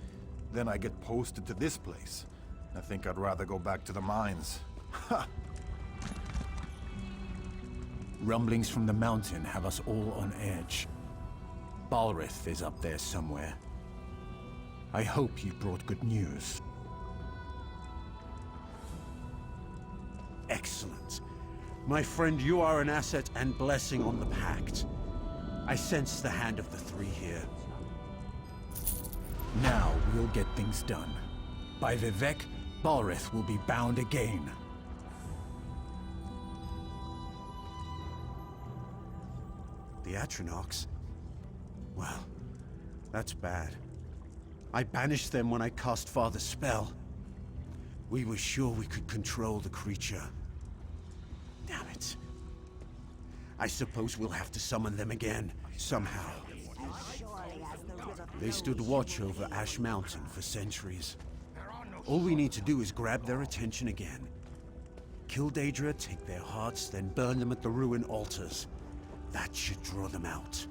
Then I get posted to this place. I think I'd rather go back to the mines. Ha! Rumblings from the mountain have us all on edge. Balrith is up there somewhere. I hope you brought good news. Excellent. My friend, you are an asset and blessing on the Pact. I sense the hand of the three here. Now we'll get things done. By Vivec, Balrith will be bound again. The Atronachs? Well, that's bad. I banished them when I cast Father's spell. We were sure we could control the creature. Damn it. I suppose we'll have to summon them again, somehow. They stood watch over Ash Mountain for centuries. All we need to do is grab their attention again. Kill Daedra, take their hearts, then burn them at the ruin altars. That should draw them out.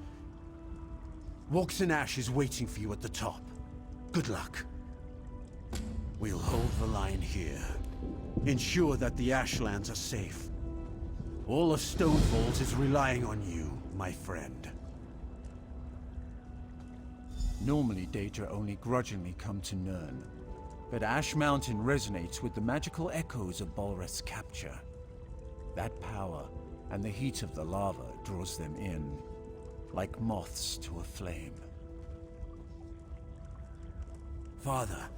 Walks Ash is waiting for you at the top. Good luck. We'll hold the line here. Ensure that the Ashlands are safe. All of Stonefold is relying on you, my friend. Normally, Daedra only grudgingly come to Nirn, but Ash Mountain resonates with the magical echoes of Balrith's capture. That power and the heat of the lava draws them in, like moths to a flame. Father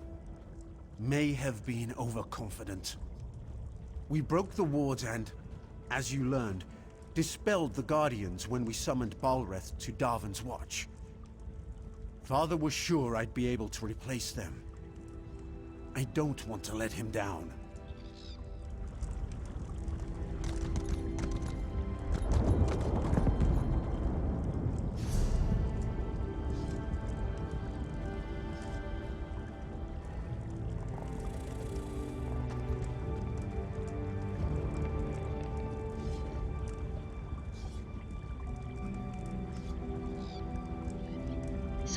may have been overconfident. We broke the wards and, as you learned, dispelled the Guardians when we summoned Balrith to Darvan's watch. Father was sure I'd be able to replace them. I don't want to let him down.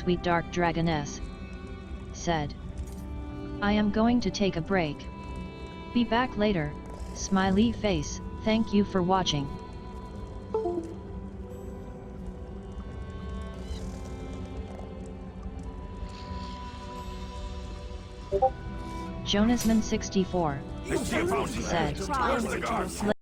Sweet Dark Dragoness said, I am going to take a break. Be back later, smiley face. Thank you for watching. Jonasman64 said,